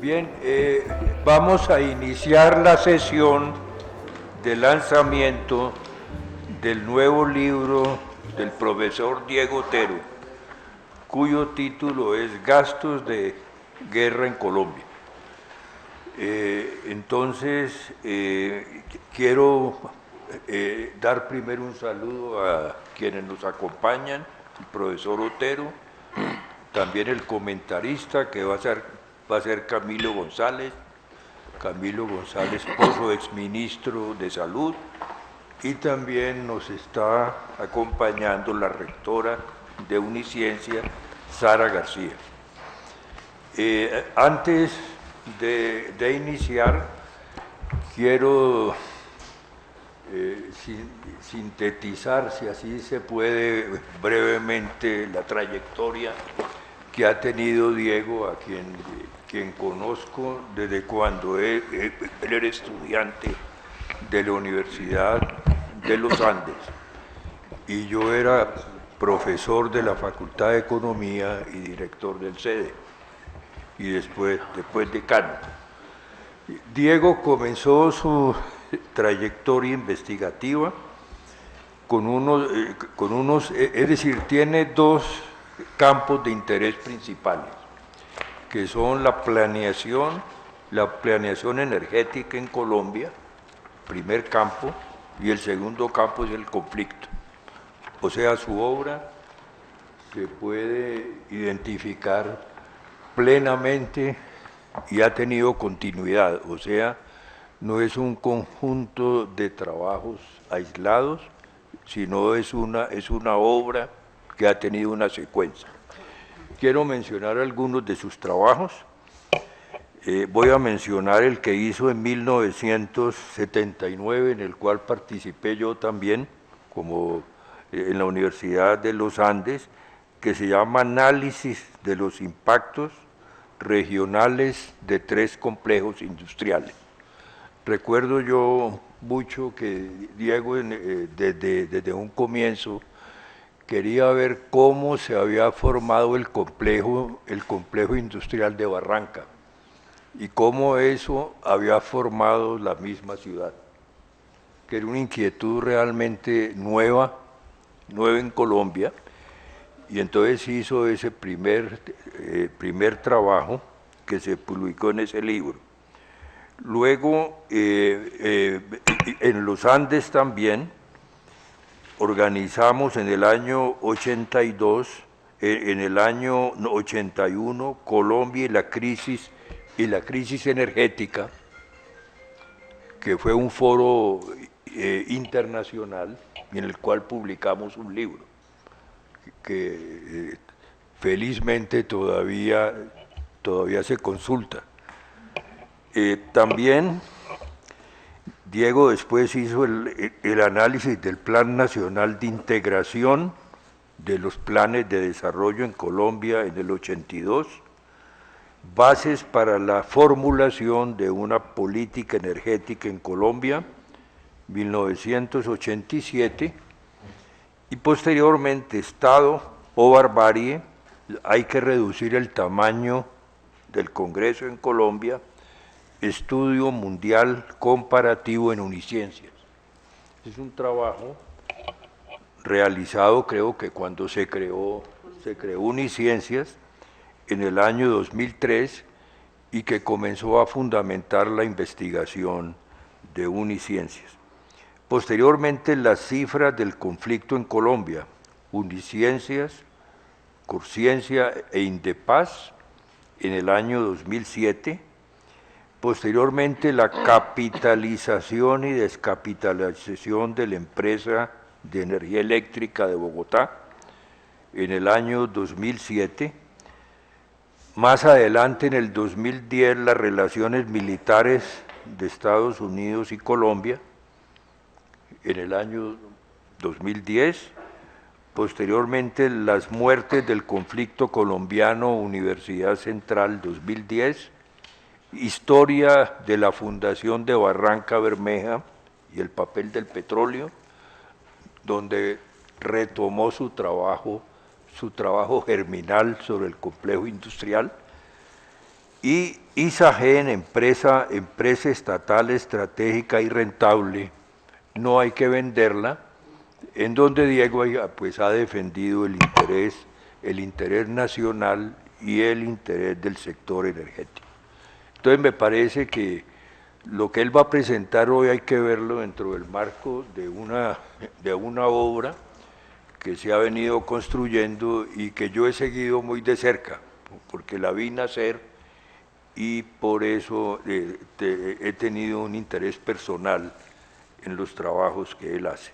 Bien, vamos a iniciar la sesión de lanzamiento del nuevo libro del profesor Diego Otero, cuyo título es Gastos de Guerra en Colombia. Entonces, quiero dar primero un saludo a quienes nos acompañan, el profesor Otero, también el comentarista que va a ser Camilo González Pozo, exministro de Salud, y también nos está acompañando la rectora de Uniciencia, Sara García. Antes de iniciar, quiero sintetizar, si así se puede, brevemente la trayectoria que ha tenido Diego, a quien conozco desde cuando él era estudiante de la Universidad de los Andes y yo era profesor de la Facultad de Economía y director del CEDE y después decano. Diego comenzó su trayectoria investigativa es decir, tiene dos campos de interés principales, que son la planeación energética en Colombia, primer campo, y el segundo campo es el conflicto. O sea, su obra se puede identificar plenamente y ha tenido continuidad, o sea, no es un conjunto de trabajos aislados, sino es una obra que ha tenido una secuencia. Quiero mencionar algunos de sus trabajos. Voy a mencionar el que hizo en 1979, en el cual participé yo también, como en la Universidad de los Andes, que se llama Análisis de los impactos regionales de 3 complejos industriales. Recuerdo yo mucho que Diego desde un comienzo quería ver cómo se había formado el complejo industrial de Barranca y cómo eso había formado la misma ciudad, que era una inquietud realmente nueva en Colombia, y entonces hizo ese primer trabajo que se publicó en ese libro. Luego, en los Andes también, organizamos en el año 82, en el año 81, Colombia y la crisis energética, que fue un foro internacional en el cual publicamos un libro, que felizmente todavía se consulta. También Diego después hizo el análisis del Plan Nacional de Integración de los Planes de Desarrollo en Colombia en el 82, bases para la formulación de una política energética en Colombia, 1987, y posteriormente Estado o barbarie, hay que reducir el tamaño del Congreso en Colombia, Estudio Mundial Comparativo en Uniciencias. Es un trabajo realizado, creo que cuando se creó Uniciencias en el año 2003 y que comenzó a fundamentar la investigación de Uniciencias. Posteriormente, las cifras del conflicto en Colombia, Uniciencias, Curciencia e Indepaz en el año 2007. Posteriormente, la capitalización y descapitalización de la empresa de energía eléctrica de Bogotá en el año 2007. Más adelante, en el 2010, las relaciones militares de Estados Unidos y Colombia en el año 2010. Posteriormente, las muertes del conflicto colombiano, Universidad Central, 2010. Historia de la fundación de Barranca Bermeja y el papel del petróleo, donde retomó su trabajo germinal sobre el complejo industrial. Y ISAGEN, empresa estatal estratégica y rentable, no hay que venderla, en donde Diego pues, ha defendido el interés nacional y el interés del sector energético. Entonces me parece que lo que él va a presentar hoy hay que verlo dentro del marco de una obra que se ha venido construyendo y que yo he seguido muy de cerca, porque la vi nacer y por eso he tenido un interés personal en los trabajos que él hace.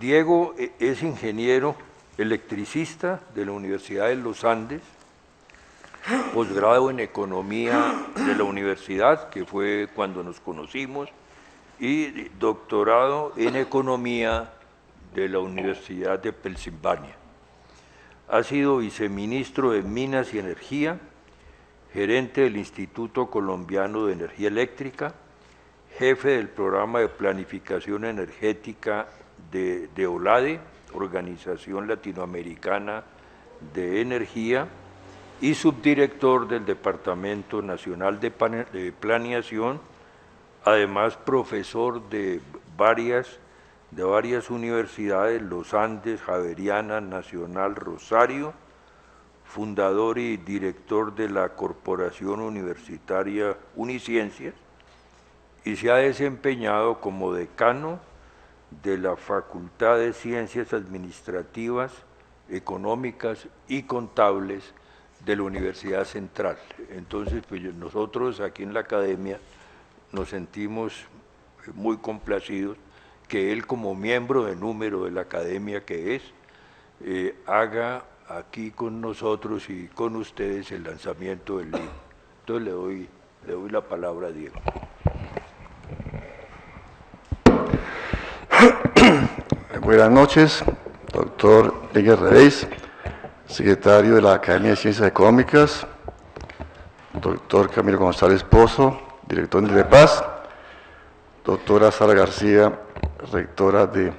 Diego es ingeniero electricista de la Universidad de los Andes, posgrado en Economía de la universidad, que fue cuando nos conocimos, y doctorado en Economía de la Universidad de Pensilvania. Ha sido viceministro de Minas y Energía, gerente del Instituto Colombiano de Energía Eléctrica, jefe del Programa de Planificación Energética de OLADE, Organización Latinoamericana de Energía, y subdirector del Departamento Nacional de Planeación, además profesor de varias universidades, Los Andes, Javeriana, Nacional, Rosario, fundador y director de la Corporación Universitaria Uniciencias, y se ha desempeñado como decano de la Facultad de Ciencias Administrativas, Económicas y Contables de la Universidad Central. Entonces, pues nosotros aquí en la academia nos sentimos muy complacidos que él, como miembro de número de la academia que es, haga aquí con nosotros y con ustedes el lanzamiento del libro. Entonces le doy la palabra a Diego. Buenas noches, doctor Miguel Revés, secretario de la Academia de Ciencias Económicas, doctor Camilo González Pozo, director de INDEPAS, doctora Sara García, rectora de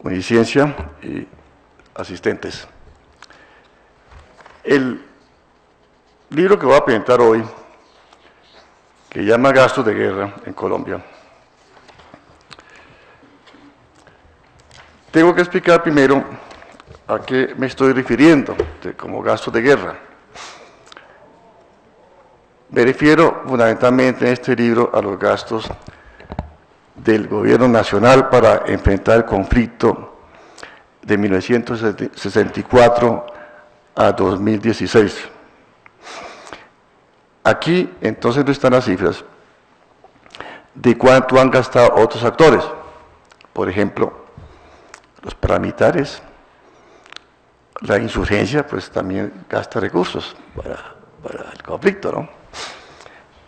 Uniciencia y asistentes. El libro que voy a presentar hoy, que llama Gastos de Guerra en Colombia, tengo que explicar primero a qué me estoy refiriendo como gastos de guerra. Me refiero fundamentalmente en este libro a los gastos del gobierno nacional para enfrentar el conflicto de 1964 a 2016. Aquí entonces no están las cifras de cuánto han gastado otros actores. Por ejemplo, los paramilitares, la insurgencia, pues también gasta recursos para el conflicto, ¿no?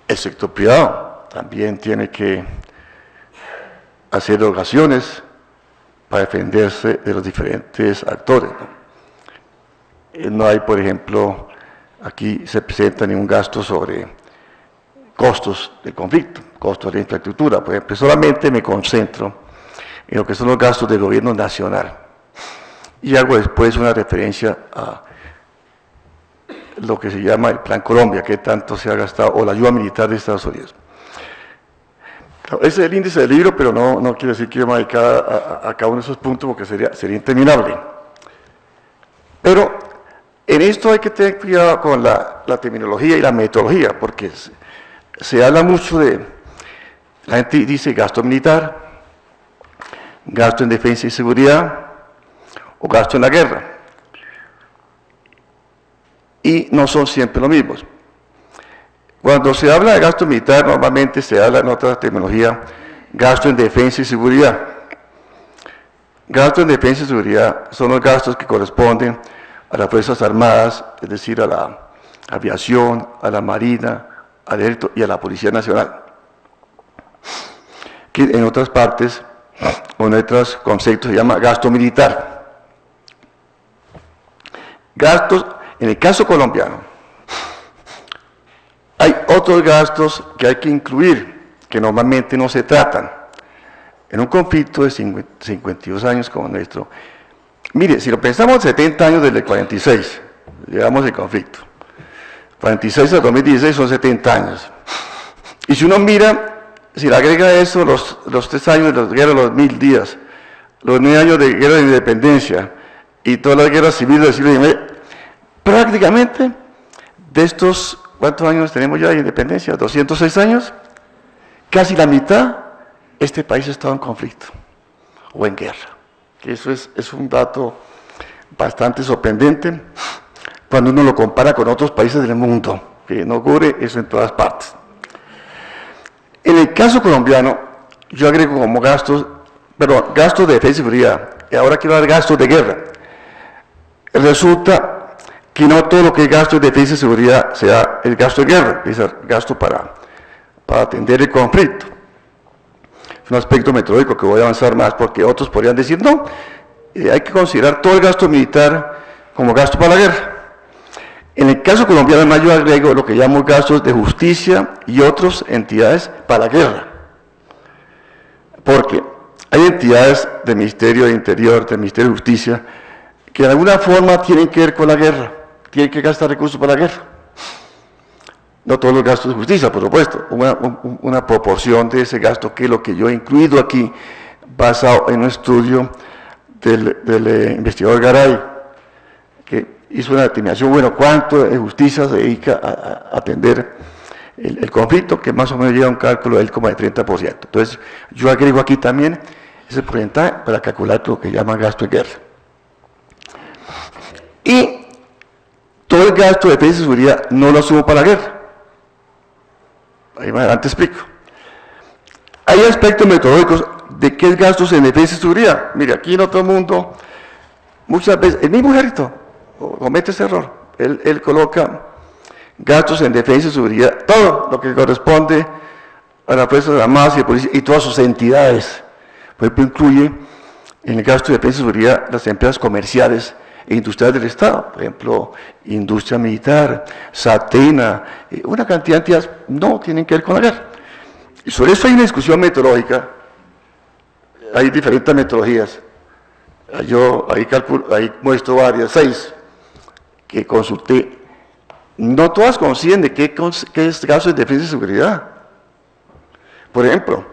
El sector privado también tiene que hacer erogaciones para defenderse de los diferentes actores, ¿no? No hay, por ejemplo, aquí se presenta ningún gasto sobre costos del conflicto, costos de infraestructura. Por ejemplo, solamente me concentro en lo que son los gastos del gobierno nacional. Y hago después una referencia a lo que se llama el Plan Colombia, que tanto se ha gastado, o la ayuda militar de Estados Unidos. Ese es el índice del libro, pero no quiere decir que yo me dedicara a cada uno de esos puntos, porque sería interminable. Pero en esto hay que tener cuidado con la terminología y la metodología, porque se habla mucho la gente dice gasto militar, gasto en defensa y seguridad, o gasto en la guerra. Y no son siempre los mismos. Cuando se habla de gasto militar, normalmente se habla en otra terminología, gasto en defensa y seguridad. Gasto en defensa y seguridad son los gastos que corresponden a las Fuerzas Armadas, es decir, a la aviación, a la Marina, al Ejército y a la Policía Nacional. Que en otras partes, o en otros conceptos, se llama gasto militar. Gastos, en el caso colombiano, hay otros gastos que hay que incluir, que normalmente no se tratan. En un conflicto de 52 años como nuestro, mire, si lo pensamos 70 años desde el 46, llevamos el conflicto, 46 al 2016 son 70 años. Y si uno mira, si le agrega eso, los 3 años de la guerra, los 1000 días, los 9 años de guerra de independencia y todas las guerras civiles del siglo XIX, prácticamente de estos, ¿cuántos años tenemos ya de independencia? 206 años, casi la mitad, este país ha estado en conflicto o en guerra. Eso es un dato bastante sorprendente cuando uno lo compara con otros países del mundo, que no ocurre eso en todas partes. En el caso colombiano, yo agrego como gastos de defensa y seguridad, y ahora quiero dar gastos de guerra. Resulta que no todo lo que es gasto de defensa y seguridad sea el gasto de guerra, es el gasto para atender el conflicto. Es un aspecto metodológico que voy a avanzar más porque otros podrían decir no, hay que considerar todo el gasto militar como gasto para la guerra. En el caso colombiano, además, yo agrego lo que llamo gastos de justicia y otras entidades para la guerra. Porque hay entidades del Ministerio de Interior, del Ministerio de Justicia, que de alguna forma tienen que ver con la guerra, tienen que gastar recursos para la guerra. No todos los gastos de justicia, por supuesto, una proporción de ese gasto, que es lo que yo he incluido aquí, basado en un estudio del investigador Garay, que hizo una determinación, bueno, cuánto de justicia se dedica a atender el conflicto, que más o menos llega a un cálculo del como de 30%. Entonces, yo agrego aquí también ese porcentaje para calcular lo que llaman gasto de guerra. Y todo el gasto de defensa y seguridad no lo asumo para la guerra. Ahí más adelante explico. Hay aspectos metodológicos de qué es gastos en defensa y seguridad. Mire, aquí en otro mundo, muchas veces, el mismo ejército comete ese error. Él coloca gastos en defensa y seguridad, todo lo que corresponde a las Fuerzas Armadas y de Policía y todas sus entidades. Por ejemplo, incluye en el gasto de defensa y seguridad las empresas comerciales e industriales del Estado, por ejemplo, industria militar, Satena, una cantidad de entidades no tienen que ver con la guerra. Y sobre eso hay una discusión metodológica, hay diferentes metodologías. Yo ahí muestro varias, 6, que consulté. No todas coinciden de qué es gasto de defensa y seguridad. Por ejemplo,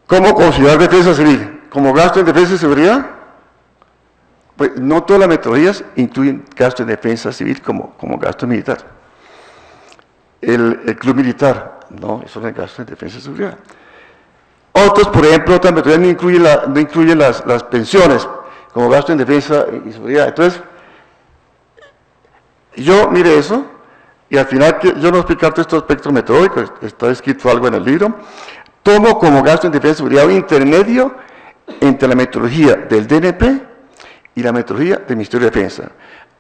¿cómo considerar defensa civil? ¿Como gasto en defensa y seguridad? Pues no todas las metodologías incluyen gasto en defensa civil como gasto militar. El club militar, no, eso no es gasto en defensa y seguridad. Otros, por ejemplo, otras metodologías no incluyen las pensiones como gasto en defensa y seguridad. Entonces, yo mire eso, y al final, yo no explicar todos estos aspectos metodológicos, está escrito algo en el libro, tomo como gasto en defensa y seguridad un intermedio entre la metodología del DNP y la metodología del Ministerio de Defensa.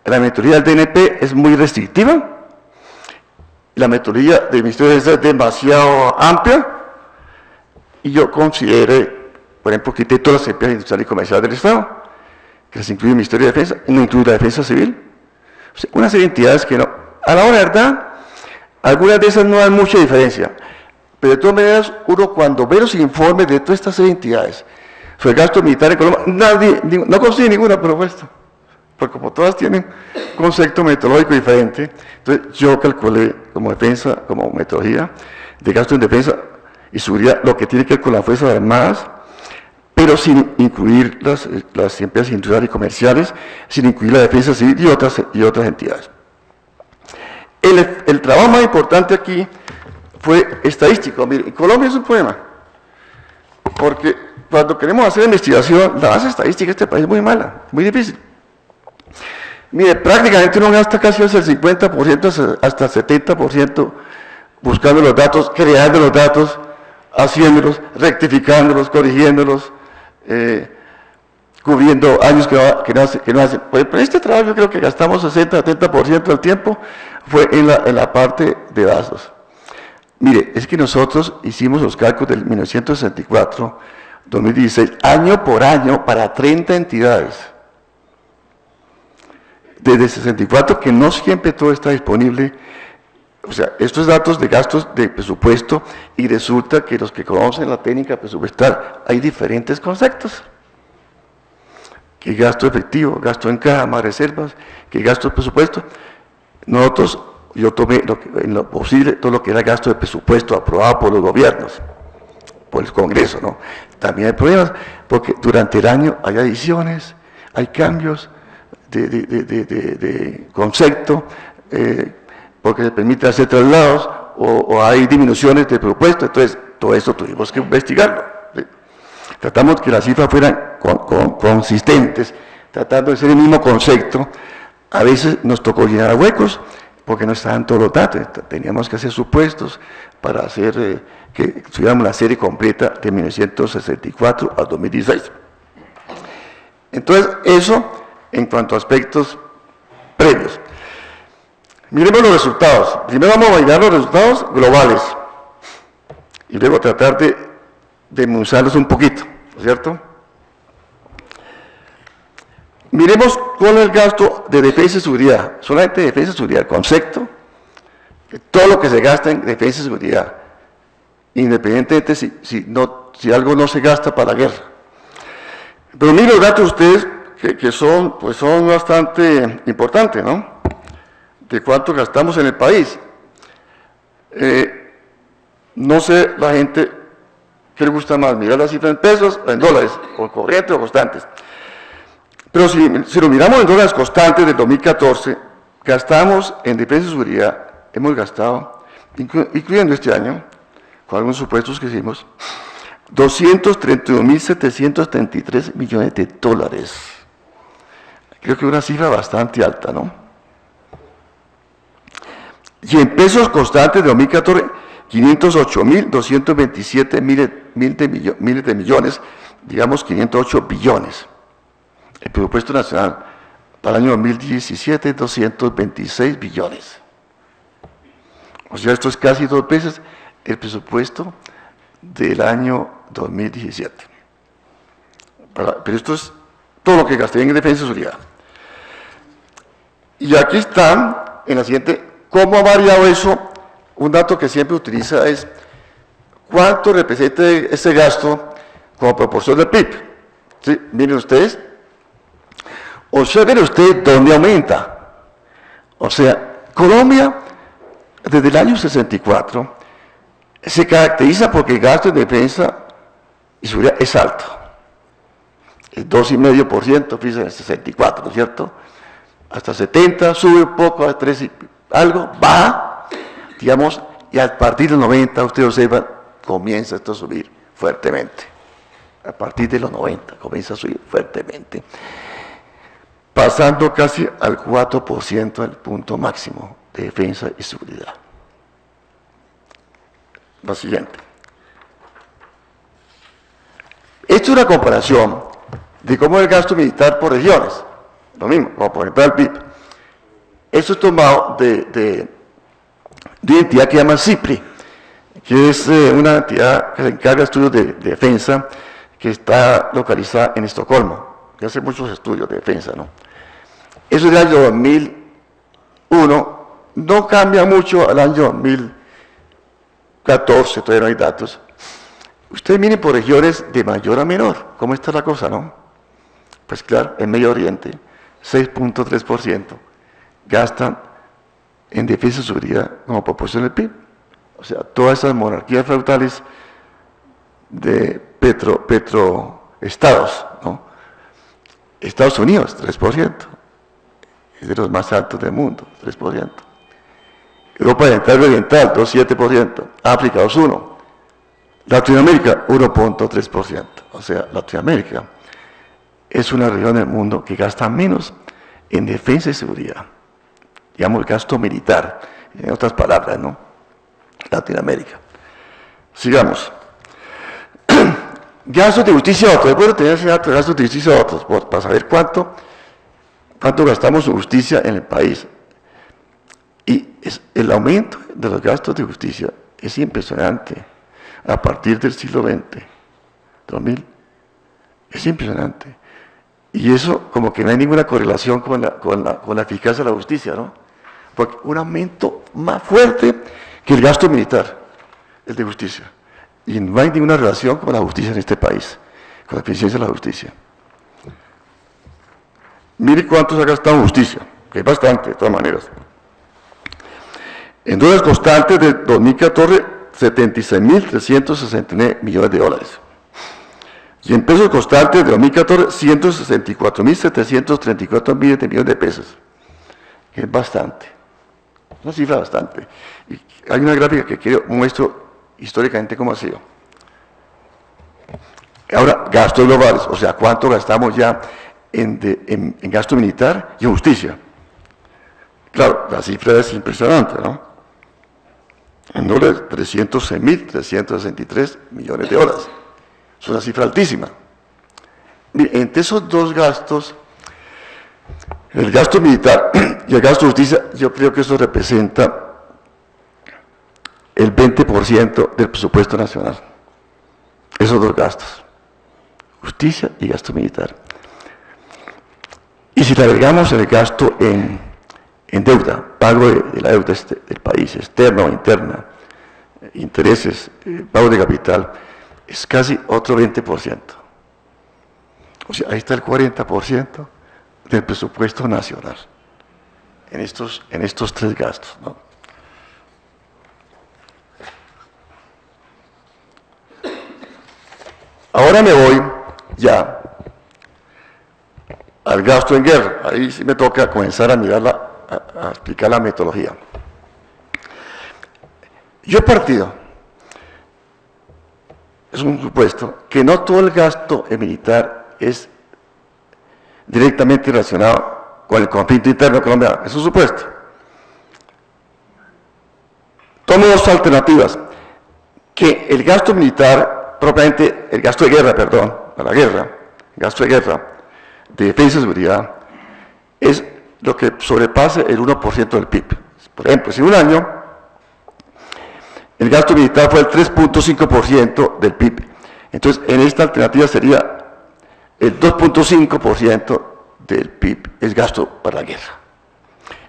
La metodología del DNP es muy restrictiva, la metodología del Ministerio de Defensa es demasiado amplia, y yo consideré, por ejemplo, quité todas las empresas industriales y comerciales del Estado, que las incluye el Ministerio de Defensa, y no incluye la defensa civil. O sea, una serie de entidades que no. A la hora de verdad, algunas de esas no dan mucha diferencia, pero de todas maneras, uno cuando ve los informes de todas estas serie de entidades, sobre el gasto militar en Colombia, no consigue ninguna propuesta, porque como todas tienen un concepto metodológico diferente, entonces yo calculé como defensa, como metodología de gasto en defensa y seguridad, lo que tiene que ver con las Fuerzas Armadas, pero sin incluir las empresas industriales y comerciales, sin incluir la defensa civil y otras entidades. El trabajo más importante aquí fue estadístico. Mire, en Colombia es un problema, porque cuando queremos hacer investigación, la base estadística de este país es muy mala, muy difícil. Mire, prácticamente uno gasta casi hasta el 50%, hasta el 70% buscando los datos, creando los datos, haciéndolos, rectificándolos, corrigiéndolos, cubriendo años que no hacen. Pues, por este trabajo yo creo que gastamos 60-70% del tiempo fue en la parte de datos. Mire, es que nosotros hicimos los cálculos del 1964, 2016, año por año para 30 entidades. Desde el 64, que no siempre todo está disponible. O sea, estos datos de gastos de presupuesto, y resulta que los que conocen la técnica presupuestal, hay diferentes conceptos. Que gasto efectivo, gasto en caja, más reservas, que gasto de presupuesto. Yo tomé en lo posible todo lo que era gasto de presupuesto aprobado por los gobiernos, por el Congreso, ¿no? También hay problemas, porque durante el año hay adiciones, hay cambios de concepto, porque se permite hacer traslados, o hay disminuciones de presupuesto, entonces todo eso tuvimos que investigarlo. ¿Sí? Tratamos que las cifras fueran consistentes, tratando de ser el mismo concepto. A veces nos tocó llenar huecos, porque no estaban todos los datos, teníamos que hacer supuestos para hacer que tuviéramos la serie completa de 1964 a 2016. Entonces, eso en cuanto a aspectos previos. Miremos los resultados. Primero vamos a mirar los resultados globales y luego tratar de desmenuzarlos un poquito, ¿cierto? Miremos cuál es el gasto de defensa y seguridad. Solamente defensa y seguridad, el concepto, que todo lo que se gasta en defensa y seguridad, independientemente si algo no se gasta para la guerra. Pero miren los datos ustedes que son bastante importantes, ¿no? De cuánto gastamos en el país. No sé la gente qué le gusta más, mirar la cifra en pesos o en dólares, o corrientes o constantes. Pero si lo miramos en dólares constantes del 2014, gastamos en defensa y seguridad, hemos gastado, incluyendo este año, con algunos supuestos que hicimos, 232.733 millones de dólares. Creo que es una cifra bastante alta, ¿no? Y en pesos constantes de 2014, 508.227 miles de millones, digamos 508 billones. El presupuesto nacional para el año 2017 es 226 billones. O sea, esto es casi 2 veces el presupuesto del año 2017. Pero esto es todo lo que gasté en defensa y seguridad. Y aquí está, en la siguiente, cómo ha variado eso. Un dato que siempre utiliza es cuánto representa ese gasto como proporción del PIB. ¿Sí? Miren ustedes. Observen ustedes dónde aumenta. O sea, Colombia, desde el año 64, se caracteriza porque el gasto en defensa y seguridad es alto. El 2,5%, fíjense, en el 64, ¿no es cierto? Hasta 70, sube un poco a 3 y algo, baja, digamos, y a partir del 90, ustedes observan, comienza esto a subir fuertemente. A partir de los 90 comienza a subir fuertemente, pasando casi al 4% del punto máximo de defensa y seguridad. Lo siguiente. Esto es una comparación de cómo es el gasto militar por regiones. Lo mismo, como por ejemplo el PIB. Esto es tomado de una entidad que llaman CIPRI, que es una entidad que se encarga de estudios de defensa, que está localizada en Estocolmo, que hace muchos estudios de defensa, ¿no? Eso es del año 2001, no cambia mucho al año 2014, todavía no hay datos. Ustedes miren por regiones de mayor a menor, ¿cómo está la cosa, no? Pues claro, en Medio Oriente, 6.3% gastan en defensa y seguridad como proporción del PIB. O sea, todas esas monarquías feudales de petroestados, ¿no? Estados Unidos, 3%, es de los más altos del mundo, 3%. Europa Central y Oriental, 2,7%, África, 2,1%, Latinoamérica, 1.3%. O sea, Latinoamérica es una región del mundo que gasta menos en defensa y seguridad, digamos, gasto militar, en otras palabras, ¿no? Latinoamérica. Sigamos. Gastos de justicia a otros. Después tener ese dato de gastos de justicia a otros, para saber cuánto gastamos en justicia en el país. Y el aumento de los gastos de justicia es impresionante. A partir del siglo XX, 2000, es impresionante. Y eso como que no hay ninguna correlación con la eficacia de la justicia, ¿no? Porque un aumento más fuerte que el gasto militar, el de justicia. Y no hay ninguna relación con la justicia en este país, con la eficiencia de la justicia. Mire cuánto se ha gastado en justicia, que es bastante, de todas maneras. En dólares constantes de 2014, 76.369 millones de dólares. Y en pesos constantes de 2014, 164.734 millones de pesos. Es bastante. Una cifra bastante. Y hay una gráfica que quiero muestro históricamente cómo ha sido. Ahora, gastos globales, o sea, cuánto gastamos ya en gasto militar y en justicia. Claro, la cifra es impresionante, ¿no? En dólares, 306.363 millones de dólares. Es una cifra altísima. Mire, entre esos dos gastos, el gasto militar y el gasto de justicia, yo creo que eso representa el 20% del presupuesto nacional. Esos dos gastos, justicia y gasto militar. Y si le agregamos el gasto en deuda, pago de la deuda del país, externa o interna, intereses, pago de capital, es casi otro 20%. O sea, ahí está el 40% del presupuesto nacional en estos tres gastos, ¿no? Ahora me voy ya al gasto en guerra. Ahí sí me toca comenzar a mirarla, a explicar la metodología. Yo he partido, es un supuesto, que no todo el gasto militar es directamente relacionado con el conflicto interno colombiano. Es un supuesto. Tomo dos alternativas. Que el gasto militar, propiamente el gasto de guerra, perdón, para la guerra, el gasto de guerra, de defensa y seguridad, es lo que sobrepase el 1% del PIB. Por ejemplo, si un año el gasto militar fue el 3.5% del PIB, entonces en esta alternativa sería el 2.5% del PIB es gasto para la guerra.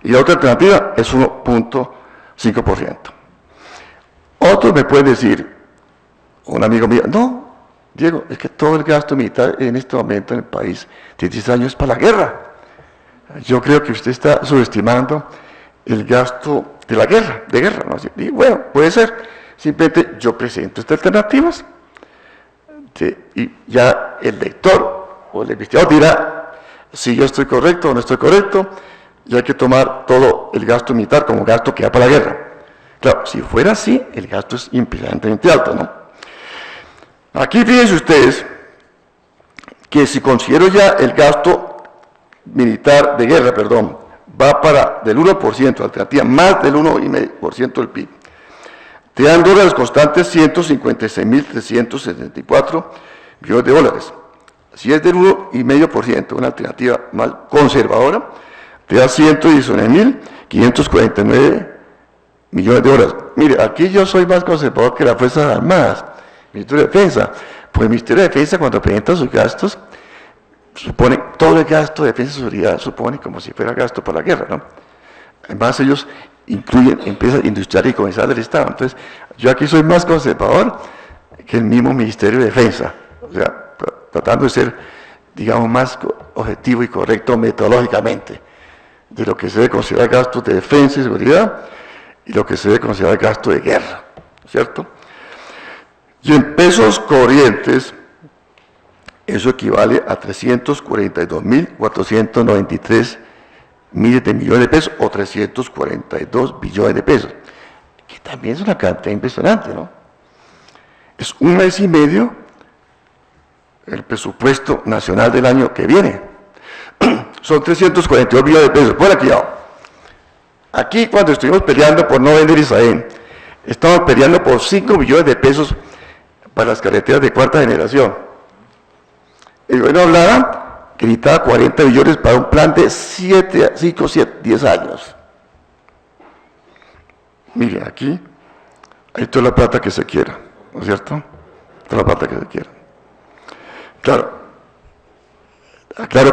Y la otra alternativa es 1.5%. Otros me pueden decir, un amigo mío, no, Diego, es que todo el gasto militar en este momento en el país de 10 años es para la guerra. Yo creo que usted está subestimando el gasto de la guerra, ¿no? Y bueno, puede ser. Simplemente yo presento estas alternativas y ya el lector o el investigador dirá si yo estoy correcto o no estoy correcto, y hay que tomar todo el gasto militar como gasto que va para la guerra. Claro, si fuera así, el gasto es impresionantemente alto, ¿no? Aquí fíjense ustedes que si considero ya el gasto militar de guerra, perdón, va para del 1%, alternativa más del 1,5% del PIB. Te dan dólares constantes 156.374 millones de dólares. Si es del 1,5%, una alternativa más conservadora, te da 119.549 millones de dólares. Mire, aquí yo soy más conservador que las Fuerzas Armadas, Ministerio de Defensa. Pues el Ministerio de Defensa, cuando presenta sus gastos, supone, todo el gasto de defensa y seguridad supone como si fuera gasto para la guerra, ¿no? Además ellos incluyen empresas industriales y comerciales del Estado. Entonces, yo aquí soy más conservador que el mismo Ministerio de Defensa, o sea, tratando de ser, digamos, más objetivo y correcto metodológicamente de lo que se debe considerar gastos de defensa y seguridad y lo que se debe considerar gasto de guerra, ¿cierto? Y en pesos corrientes, eso equivale a 342.493 miles de millones de pesos o 342 billones de pesos, que también es una cantidad impresionante, ¿no? Es un mes y medio el presupuesto nacional del año que viene. Son 342 billones de pesos. Por aquí, aquí cuando estuvimos peleando por no vender Israel, estamos peleando por 5 billones de pesos para las carreteras de cuarta generación. El gobierno hablaba que necesitaba 40 billones para un plan de 5, 7, 10 años. Mire, aquí hay toda la plata que se quiera, ¿no es cierto? Toda la plata que se quiera. Claro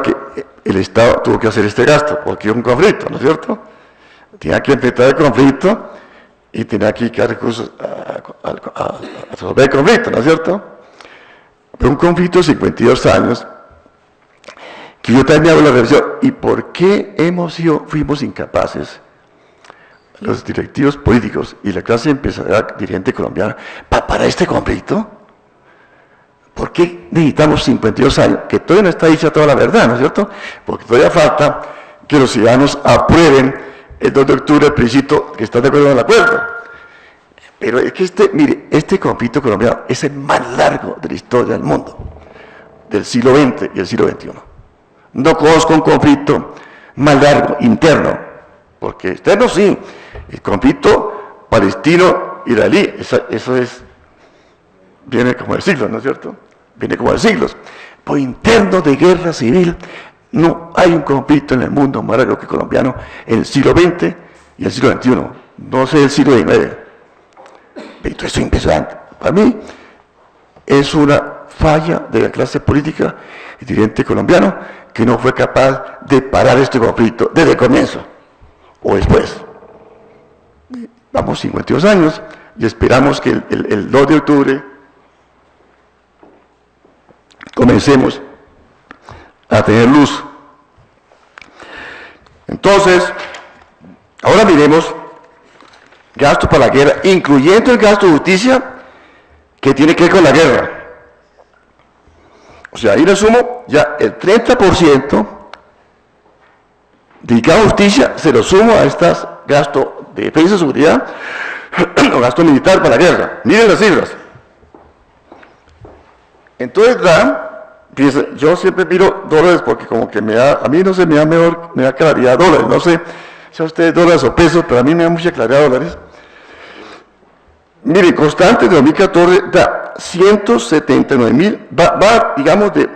que el Estado tuvo que hacer este gasto, porque es un conflicto, ¿no es cierto? Tenía que enfrentar el conflicto y tenía que dedicar recursos a resolver el conflicto, ¿no es cierto? Pero un conflicto de 52 años, que yo también hago la reflexión, ¿y por qué fuimos incapaces los directivos políticos y la clase empresarial dirigente colombiana para este conflicto? ¿Por qué necesitamos 52 años? Que todavía no está dicha toda la verdad, ¿no es cierto? Porque todavía falta que los ciudadanos aprueben el 2 de octubre el plebiscito que está de acuerdo con el acuerdo. Pero es que mire, este conflicto colombiano es el más largo de la historia del mundo, del siglo XX y el siglo XXI. No conozco un conflicto más largo, interno, porque externo sí, el conflicto palestino-israelí, eso viene como de siglos, ¿no es cierto? Viene como de siglos. Por interno de guerra civil, no hay un conflicto en el mundo más largo que colombiano en el siglo XX y el siglo XXI, no sé el siglo XIX. Pero esto es impresionante. Para mí es una falla de la clase política y dirigente colombiano que no fue capaz de parar este conflicto desde el comienzo o después. Vamos 52 años y esperamos que el 2 de octubre comencemos a tener luz. Entonces, ahora miremos gasto para la guerra, incluyendo el gasto de justicia que tiene que ver con la guerra. O sea, ahí le sumo ya el 30% dedicado a justicia, se lo sumo a estos gastos de defensa y seguridad o gasto militar para la guerra. Miren las cifras. Entonces fíjense, yo siempre miro dólares porque como que a mí no sé, me da claridad dólares, no sé si a ustedes dólares o pesos, pero a mí me da mucha claridad dólares. Mire, constante de 2014 da 179.000, va digamos de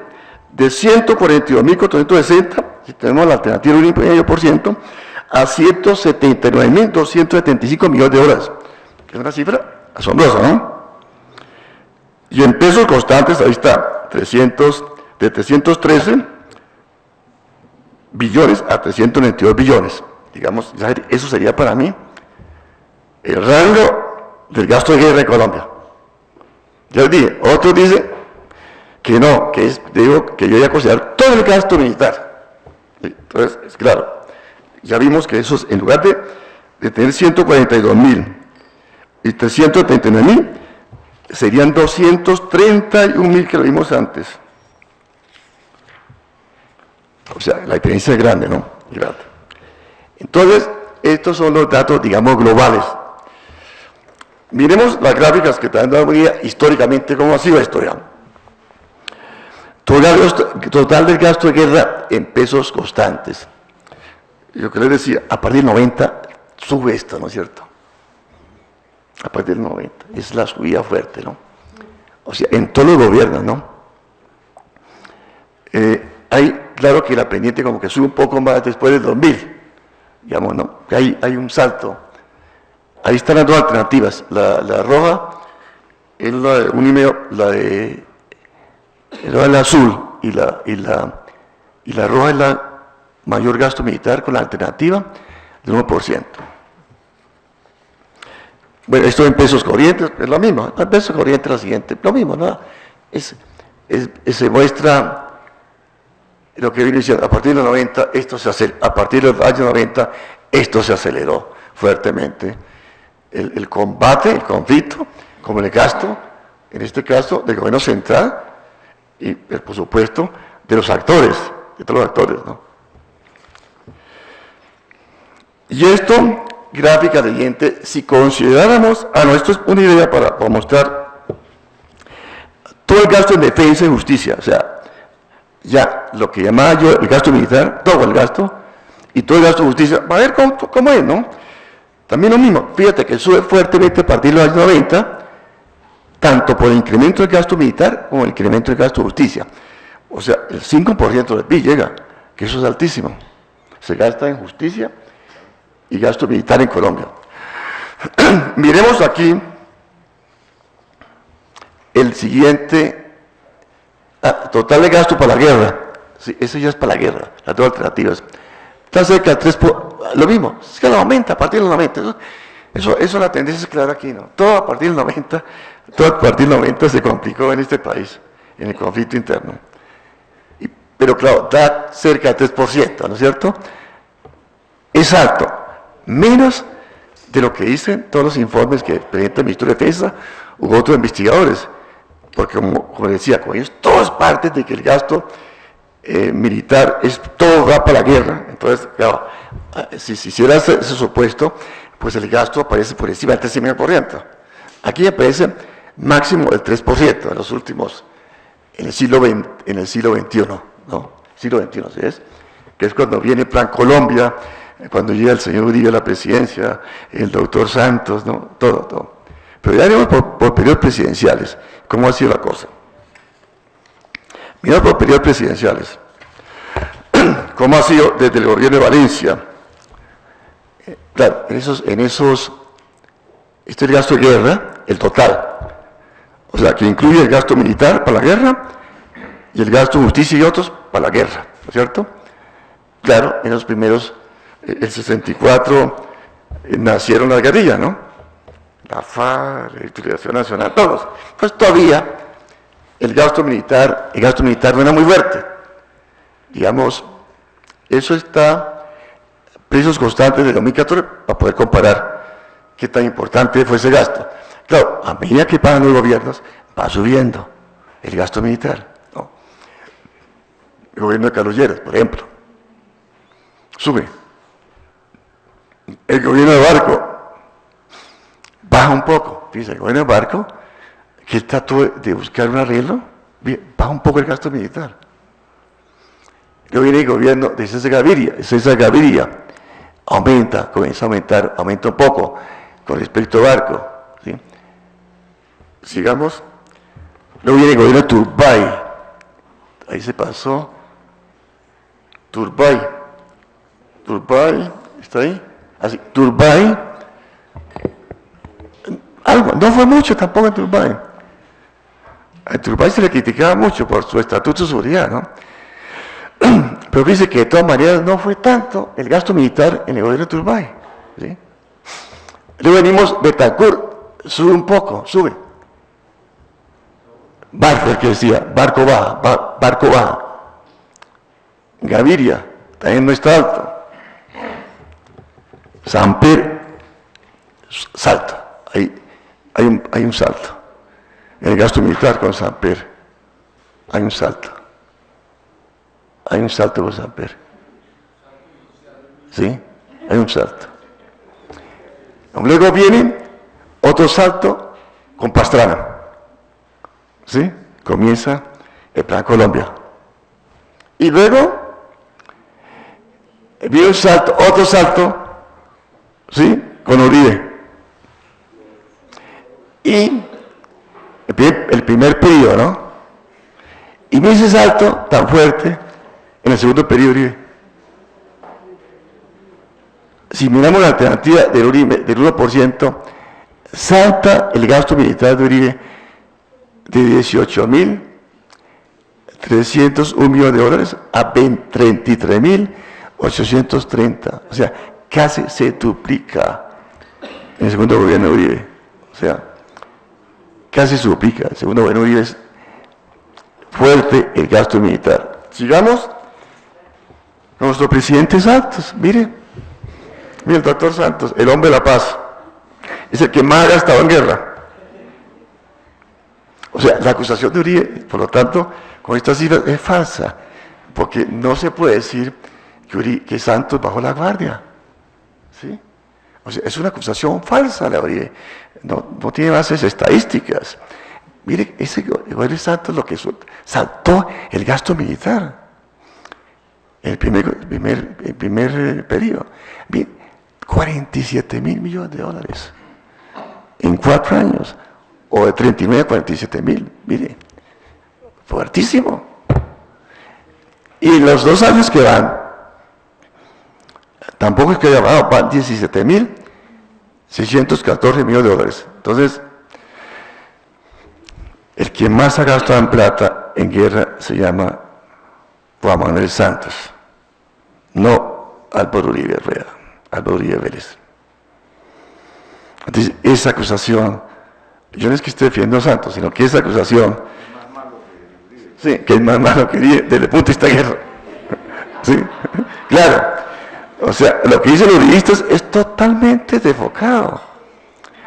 142.460, si tenemos la alternativa del 1,5%, a 179.275 millones de dólares, que es una cifra asombrosa, ¿no? Y en pesos constantes, ahí está, de 313 billones a 392 billones. Digamos, eso sería para mí el rango del gasto de guerra de Colombia. Ya les dije, otros dicen que no, que yo voy a considerar todo el gasto militar. Entonces, es claro, ya vimos que esos, en lugar de tener 142.000 y 339.000, serían 231.000 que lo vimos antes. O sea, la diferencia es grande, ¿no? Grande. Entonces, estos son los datos, digamos, globales. Miremos las gráficas que están dando históricamente cómo ha sido la historia. Total del gasto de guerra en pesos constantes. Yo que les decía, a partir del 90 sube esto, ¿no es cierto? A partir del 90, es la subida fuerte, ¿no? O sea, en todos los gobiernos, ¿no? Claro que la pendiente como que sube un poco más después del 2000, digamos, ¿no? Hay un salto. Ahí están las dos alternativas, la roja es la de 1,5, la azul, y la roja es la mayor gasto militar con la alternativa del 1%. Bueno, esto en pesos corrientes es lo mismo, en pesos corrientes la siguiente, lo mismo, ¿no? Se muestra lo que viene diciendo, a partir de los 90, a partir de los años 90, esto se aceleró fuertemente. El combate, el conflicto, como el gasto, en este caso, del gobierno central, y por supuesto, de los actores, de todos los actores, ¿no? Y esto, gráfica siguiente, si consideráramos, esto es una idea para mostrar todo el gasto en defensa y justicia, o sea, ya lo que llamaba yo el gasto militar, todo el gasto, y todo el gasto de justicia, va a ver cómo es, ¿no? También lo mismo, fíjate que sube fuertemente a partir de los años 90, tanto por el incremento del gasto militar como el incremento del gasto de justicia. O sea, el 5% del PIB llega, que eso es altísimo. Se gasta en justicia y gasto militar en Colombia. Miremos aquí el siguiente, total de gasto para la guerra. Sí, eso ya es para la guerra, las dos alternativas. Está cerca del 3%, lo mismo, es que lo aumenta a partir del 90. Eso la tendencia es clara aquí, ¿no? Todo a partir del 90, todo a partir del 90 se complicó en este país, en el conflicto interno. Pero claro, da cerca del 3%, ¿no es cierto? Es alto, menos de lo que dicen todos los informes que presenta el Ministro de Defensa u otros investigadores, porque como decía, como ellos todas partes de que el gasto militar todo va para la guerra. Entonces, claro, si se hiciera ese supuesto, pues el gasto aparece por encima del 13,5%. Aquí aparece máximo el 3% en los últimos, en el siglo XXI, ¿no? Siglo XXI, ¿sí es? Que es cuando viene el Plan Colombia, cuando llega el señor Uribe a la presidencia, el doctor Santos, ¿no? Todo. Pero ya iremos por periodos presidenciales, ¿cómo ha sido la cosa? Miramos por periodos presidenciales, ¿cómo ha sido desde el gobierno de Valencia? Claro, este es el gasto de guerra, el total, o sea, que incluye el gasto militar para la guerra y el gasto de justicia y otros para la guerra, ¿no es cierto? Claro, en los primeros, el 64, nacieron las guerrillas, ¿no? La FARC, la Liberación Nacional, todos. Pues todavía el gasto militar no era muy fuerte. Digamos, eso está, precios constantes de 2014, para poder comparar qué tan importante fue ese gasto. Claro, a medida que pagan los gobiernos, va subiendo el gasto militar, ¿no? El gobierno de Carlos Lleras, por ejemplo, sube. El gobierno de Barco baja un poco. Dice, el gobierno de Barco, que trató de buscar un arreglo, baja un poco el gasto militar. Luego viene el gobierno de César Gaviria, comienza a aumentar, aumenta un poco con respecto a Barco, ¿sí? Sigamos. Luego viene el gobierno de Turbay, ahí se pasó. Turbay, ¿está ahí? Así, Turbay, algo, no fue mucho tampoco en Turbay. A Turbay se le criticaba mucho por su estatuto de seguridad, ¿no? Pero dice que de todas maneras no fue tanto el gasto militar en el gobierno de Turbay, ¿sí? Luego venimos, Betancourt, sube un poco, sube. Barco, el que decía, barco baja. Gaviria, también no está alto. Samper, salta, hay un salto. En el gasto militar con Samper, hay un salto. Hay un salto con Samper. ¿Sí? Hay un salto. Luego viene otro salto con Pastrana. ¿Sí? Comienza el Plan Colombia. Y luego viene otro salto, ¿sí? Con Uribe. Y el primer periodo, ¿no? Y viene ese salto tan fuerte en el segundo periodo de Uribe. Si miramos la alternativa del Uribe, del 1%, salta el gasto militar de Uribe de 18.301 millones de dólares a 33.830. O sea, casi se duplica en el segundo gobierno de Uribe. O sea, casi se duplica. El segundo gobierno de Uribe es fuerte el gasto militar. Sigamos con nuestro presidente Santos. Mire el doctor Santos, el hombre de la paz, es el que más ha gastado en guerra. O sea, la acusación de Uribe, por lo tanto, con estas cifras es falsa, porque no se puede decir que Santos bajó la guardia, ¿sí? O sea, es una acusación falsa la Uribe, no tiene bases estadísticas. Mire, ese gobierno de Santos lo que saltó el gasto militar, el primer periodo. Bien, 47.000 millones de dólares en 4 años, o de 39 a 47.000, mire, fuertísimo. Y los 2 años que van, tampoco es que haya bajado, van 17.614 millones de dólares. Entonces, el que más ha gastado en plata en guerra se llama Juan Manuel Santos, no Álvaro Uribe Vélez. Entonces, esa acusación, yo no es que esté defendiendo a Santos, sino que esa acusación, sí, que es más malo que Uribe desde el punto de vista de guerra. ¿Sí? Claro, O sea, lo que dicen los juristas es totalmente desfocado.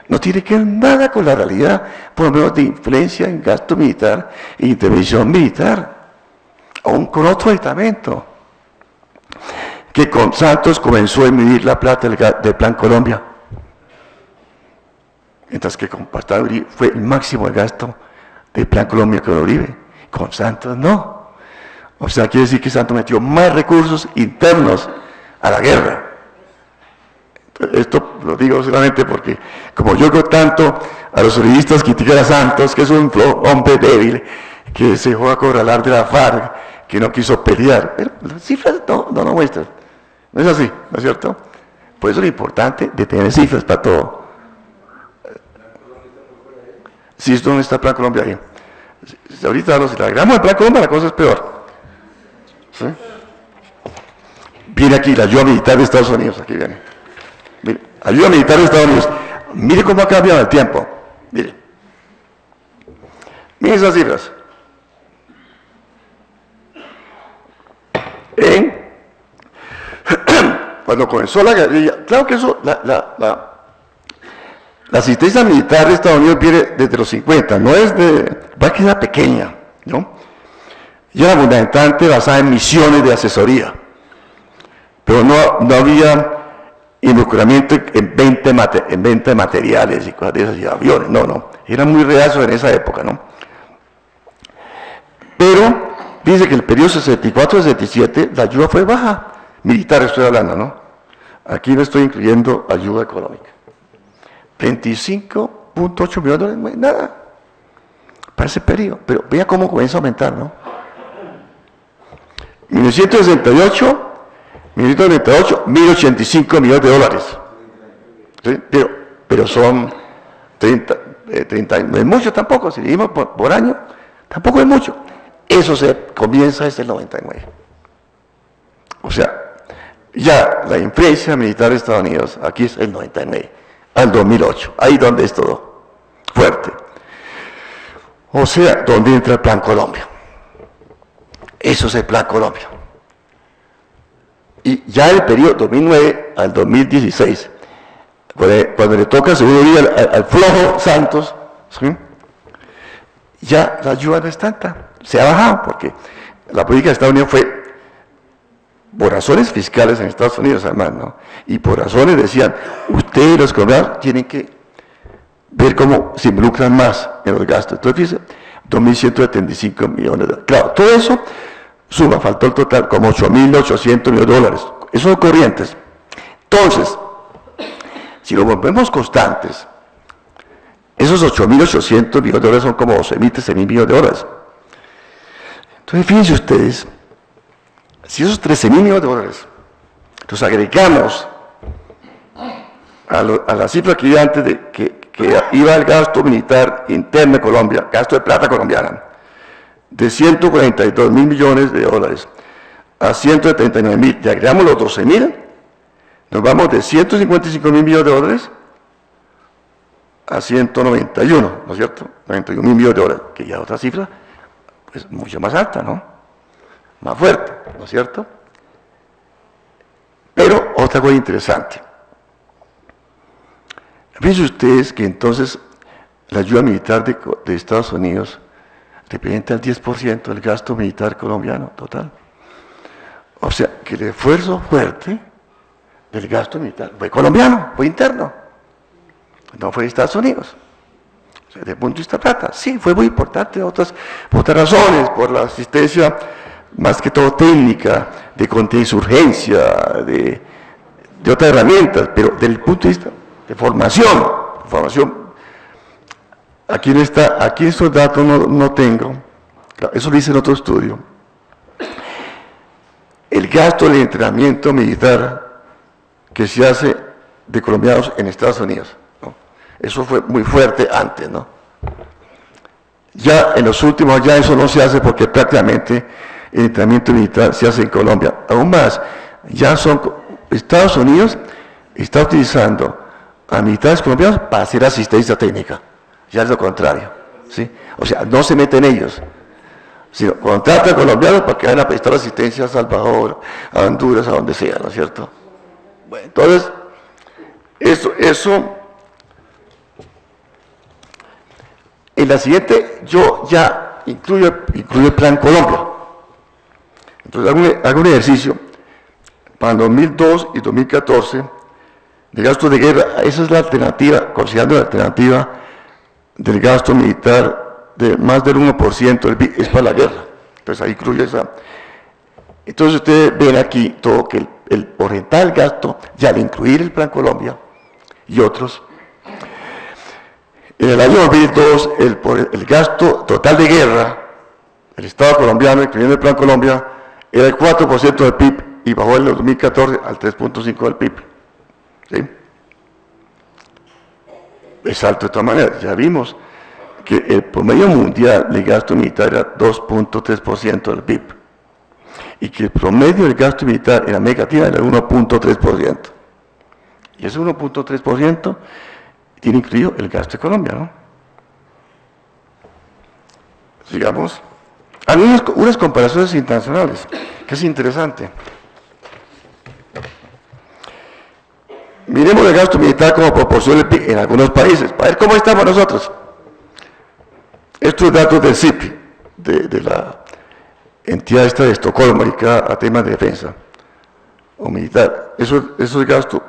No tiene que ver nada con la realidad, por lo menos de influencia en gasto militar e intervención militar, aún con otro estamento, que con Santos comenzó a emitir la plata del Plan Colombia, mientras que con Pastor Uribe fue el máximo el gasto del Plan Colombia con Uribe, con Santos no. O sea, quiere decir que Santos metió más recursos internos a la guerra. Esto lo digo solamente porque, como yo oigo tanto a los juristas criticar a Santos, que es un hombre débil, que se dejó acorralar de la FARC, que no quiso pelear, pero las cifras no lo muestran. No es así, ¿no es cierto? Por eso es lo importante de tener cifras para todo. Si esto no está el Plan Colombia ahí. Si ahorita si le agregamos el Plan Colombia, la cosa es peor. ¿Sí? Viene aquí la ayuda militar de Estados Unidos, aquí viene. Mire, ayuda militar de Estados Unidos. Mire cómo ha cambiado el tiempo. Mire. Mire esas cifras. Cuando comenzó la guerrilla, claro que eso, la asistencia militar de Estados Unidos viene desde los 50, no es va a quedar pequeña, ¿no? Y era fundamentalmente basada en misiones de asesoría, pero no había involucramiento en venta de materiales y cosas de esas, y aviones, no, eran muy reacios en esa época, ¿no? Pero, dice que en el periodo 64-67 la ayuda fue baja, militar estoy hablando, ¿no? Aquí no estoy incluyendo ayuda económica. 25.8 millones de dólares, no es nada para ese periodo, pero vea cómo comienza a aumentar, ¿no? 1968, 1.085 millones de dólares, ¿sí? Pero son 30, no es mucho tampoco, si dividimos por año, tampoco es mucho. Eso se comienza desde el 99. O sea, ya la influencia militar de Estados Unidos, aquí es el 99, al 2008, ahí donde es todo fuerte. O sea, donde entra el Plan Colombia. Eso es el Plan Colombia. Y ya el periodo 2009 al 2016, cuando le toca seguro ir al flojo Santos, ¿sí? Ya la ayuda no es tanta, se ha bajado, porque la política de Estados Unidos fue por razones fiscales en Estados Unidos, además, ¿no? Y por razones decían, ustedes los colombianos tienen que ver cómo se involucran más en los gastos. Entonces, fíjense, 2.175 millones de dólares. Claro, todo eso suma, faltó el total, como 8.800 millones de dólares. Esos son corrientes. Entonces, si lo volvemos constantes, esos 8.800 millones de dólares son como 12.000, 13.000 millones de dólares. Entonces, fíjense ustedes, si esos 13.000 millones de dólares los agregamos a la cifra que iba antes de que iba el gasto militar interno de Colombia, gasto de plata colombiana, de 142.000 millones de dólares a 139.000, y agregamos los 12.000, nos vamos de 155.000 millones de dólares a 191, ¿no es cierto? 91.000 millones de dólares, que ya otra cifra, pues mucho más alta, ¿no? Más fuerte, ¿no es cierto? Pero otra cosa interesante. Fíjense ustedes que entonces la ayuda militar de Estados Unidos representa el 10% del gasto militar colombiano total. O sea, que el esfuerzo fuerte del gasto militar fue colombiano, fue interno, no fue de Estados Unidos. O sea, desde el punto de vista plata, sí, fue muy importante por otras razones, por la asistencia más que todo técnica, de contingencia, de otras herramientas, pero desde el punto de vista de formación, aquí estos datos no tengo, eso lo hice en otro estudio. El gasto del entrenamiento militar que se hace de colombianos en Estados Unidos, ¿no? Eso fue muy fuerte antes, ¿no? Ya en los últimos, ya eso no se hace porque prácticamente el entrenamiento militar se hace en Colombia. Aún más, Estados Unidos está utilizando a militares colombianos para hacer asistencia técnica. Ya es lo contrario, ¿sí? O sea, no se meten ellos, sino contratan a colombianos para que vayan a prestar asistencia a Salvador, a Honduras, a donde sea, ¿no es cierto? Bueno, entonces, eso, en la siguiente yo ya incluyo el Plan Colombia. Entonces hago un ejercicio para 2002 y 2014 de gasto de guerra. Esa es la alternativa, considerando la alternativa del gasto militar de más del 1% del PIB, es para la guerra. Entonces ahí incluye esa. Entonces ustedes ven aquí todo que el porcentaje del gasto, ya de incluir el Plan Colombia y otros. En el año 2002, el gasto total de guerra del Estado colombiano, incluyendo el Plan Colombia, era el 4% del PIB y bajó en el 2014 al 3.5% del PIB. ¿Sí? Es alto de todas maneras. Ya vimos que el promedio mundial del gasto militar era 2.3% del PIB y que el promedio del gasto militar en América Latina era 1.3%. Y ese 1.3% tiene incluido el gasto de Colombia, ¿no? Sigamos. Hay unas comparaciones internacionales, que es interesante. Miremos el gasto militar como proporción del PIB en algunos países, para ver cómo estamos nosotros. Estos datos del CIPI, de la entidad esta de Estocolmo, dedicada a temas de defensa o militar. Esos gastos,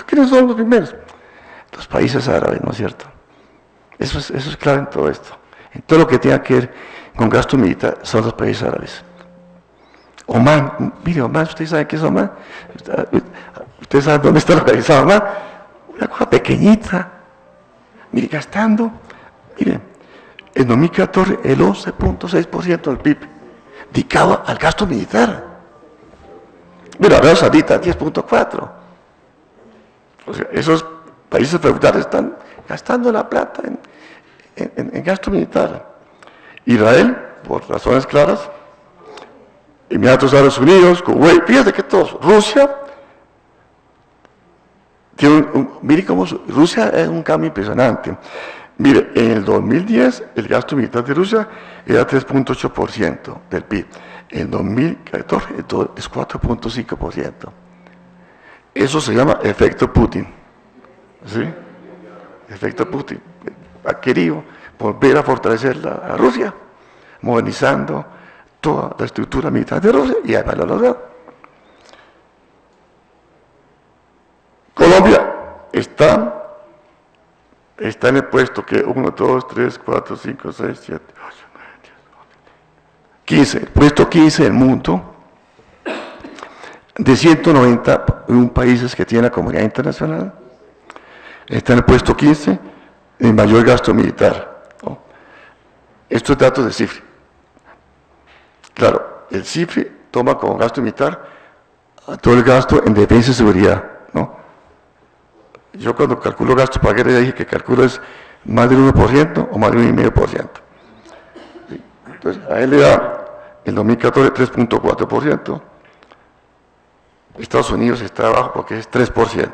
¿quiénes son los primeros? Los países árabes, ¿no es cierto? Eso es clave en todo esto. En todo lo que tenga que ver con gasto militar son los países árabes. Omán, mire, Omán, ¿ustedes saben qué es Omán? ¿Ustedes saben dónde está localizado Omán? Una cosa pequeñita. Mire, gastando, mire, en 2014 el 11.6% del PIB dedicado al gasto militar. Mira, Arabia Saudita 10.4%. O sea, esos países feudales están gastando la plata en gasto militar. Israel, por razones claras, Emiratos Árabes Unidos, Kuwait, fíjate que todos, Rusia, mire cómo Rusia es un cambio impresionante. Mire, en el 2010 el gasto militar de Rusia era 3.8% del PIB, en 2014 es 4.5%. Eso se llama efecto Putin. ¿Sí? Efecto Putin. Ha querido volver a fortalecer a Rusia, modernizando toda la estructura militar de Rusia y además lo ha logrado. Colombia está en el puesto que 1, 2, 3, 4, 5, 6, 7, 8, 9, 10, 11, 15, el puesto 15 del mundo, de 191 países que tiene la comunidad internacional, está en el puesto 15 en mayor gasto militar, ¿no? Estos datos de CIFRI. Claro, el CIFRI toma como gasto militar a todo el gasto en defensa y seguridad, ¿no? Yo cuando calculo gasto para guerra ya dije que calculo es más del 1% o más del 1,5%. ¿Sí? Entonces, a él le da en 2014 3.4%. Estados Unidos está abajo porque es 3%.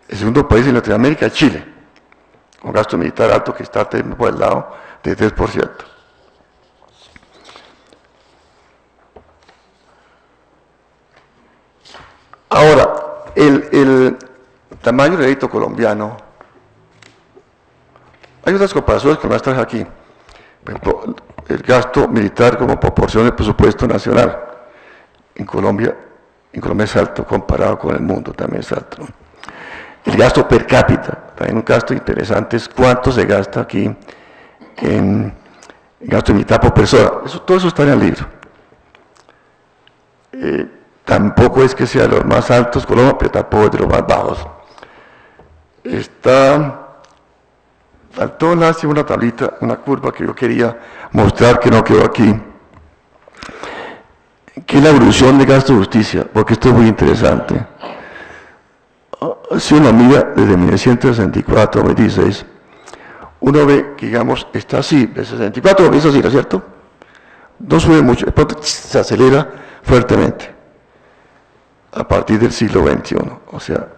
El segundo país en Latinoamérica es Chile, con gasto militar alto que está por el lado de 3%. Ahora, el tamaño del crédito colombiano, hay otras comparaciones que no las traje aquí. Por ejemplo, el gasto militar como proporción del presupuesto nacional. En Colombia es alto comparado con el mundo, también es alto. El gasto per cápita, también un gasto interesante es cuánto se gasta aquí en gasto militar por persona. Todo eso está en el libro. Tampoco es que sea de los más altos Colombia, pero tampoco es de los más bajos. Faltó lástima una tablita, una curva que yo quería mostrar que no quedó aquí, que es la evolución de gasto de justicia, porque esto es muy interesante. Si uno mira desde 1964 a 2016, uno ve que, digamos, está así, de 64 a 2016, ¿no es cierto? No sube mucho, de pronto se acelera fuertemente a partir del siglo XXI. O sea,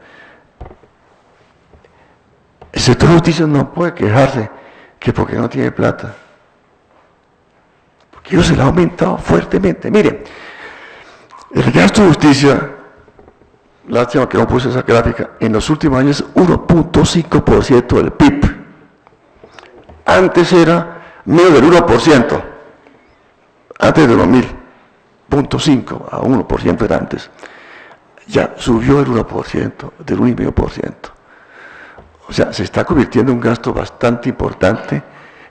el sector de justicia no puede quejarse que porque no tiene plata, porque ellos se lo han aumentado fuertemente. Miren, el gasto de justicia lástima que no puse esa gráfica, en los últimos años 1.5% del PIB. Antes era menos del 1%, antes de 2000, 0.5 a 1% era antes. Ya subió el 1%, del 1,5%. O sea, se está convirtiendo en un gasto bastante importante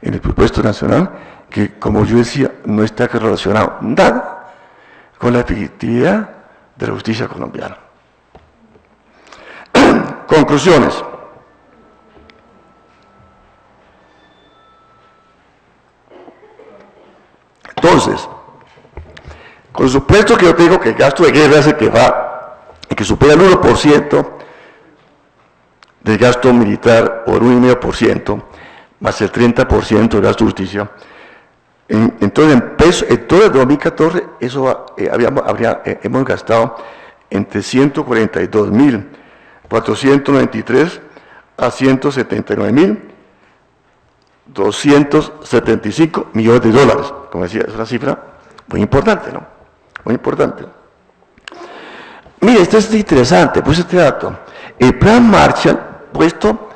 en el presupuesto nacional, que, como yo decía, no está relacionado nada con la efectividad de la justicia colombiana. Conclusiones. Entonces, con supuesto que yo te digo que el gasto de guerra es el que va, y que supera el 1% del gasto militar, o el 1,5%, más el 30% del gasto de justicia, entonces en todo el 2014 eso hemos gastado entre 142.493 a 179.275 millones de dólares. Como decía, es una cifra muy importante, ¿no? Muy importante. Mire, esto es interesante, pues este dato. El plan Marshall, puesto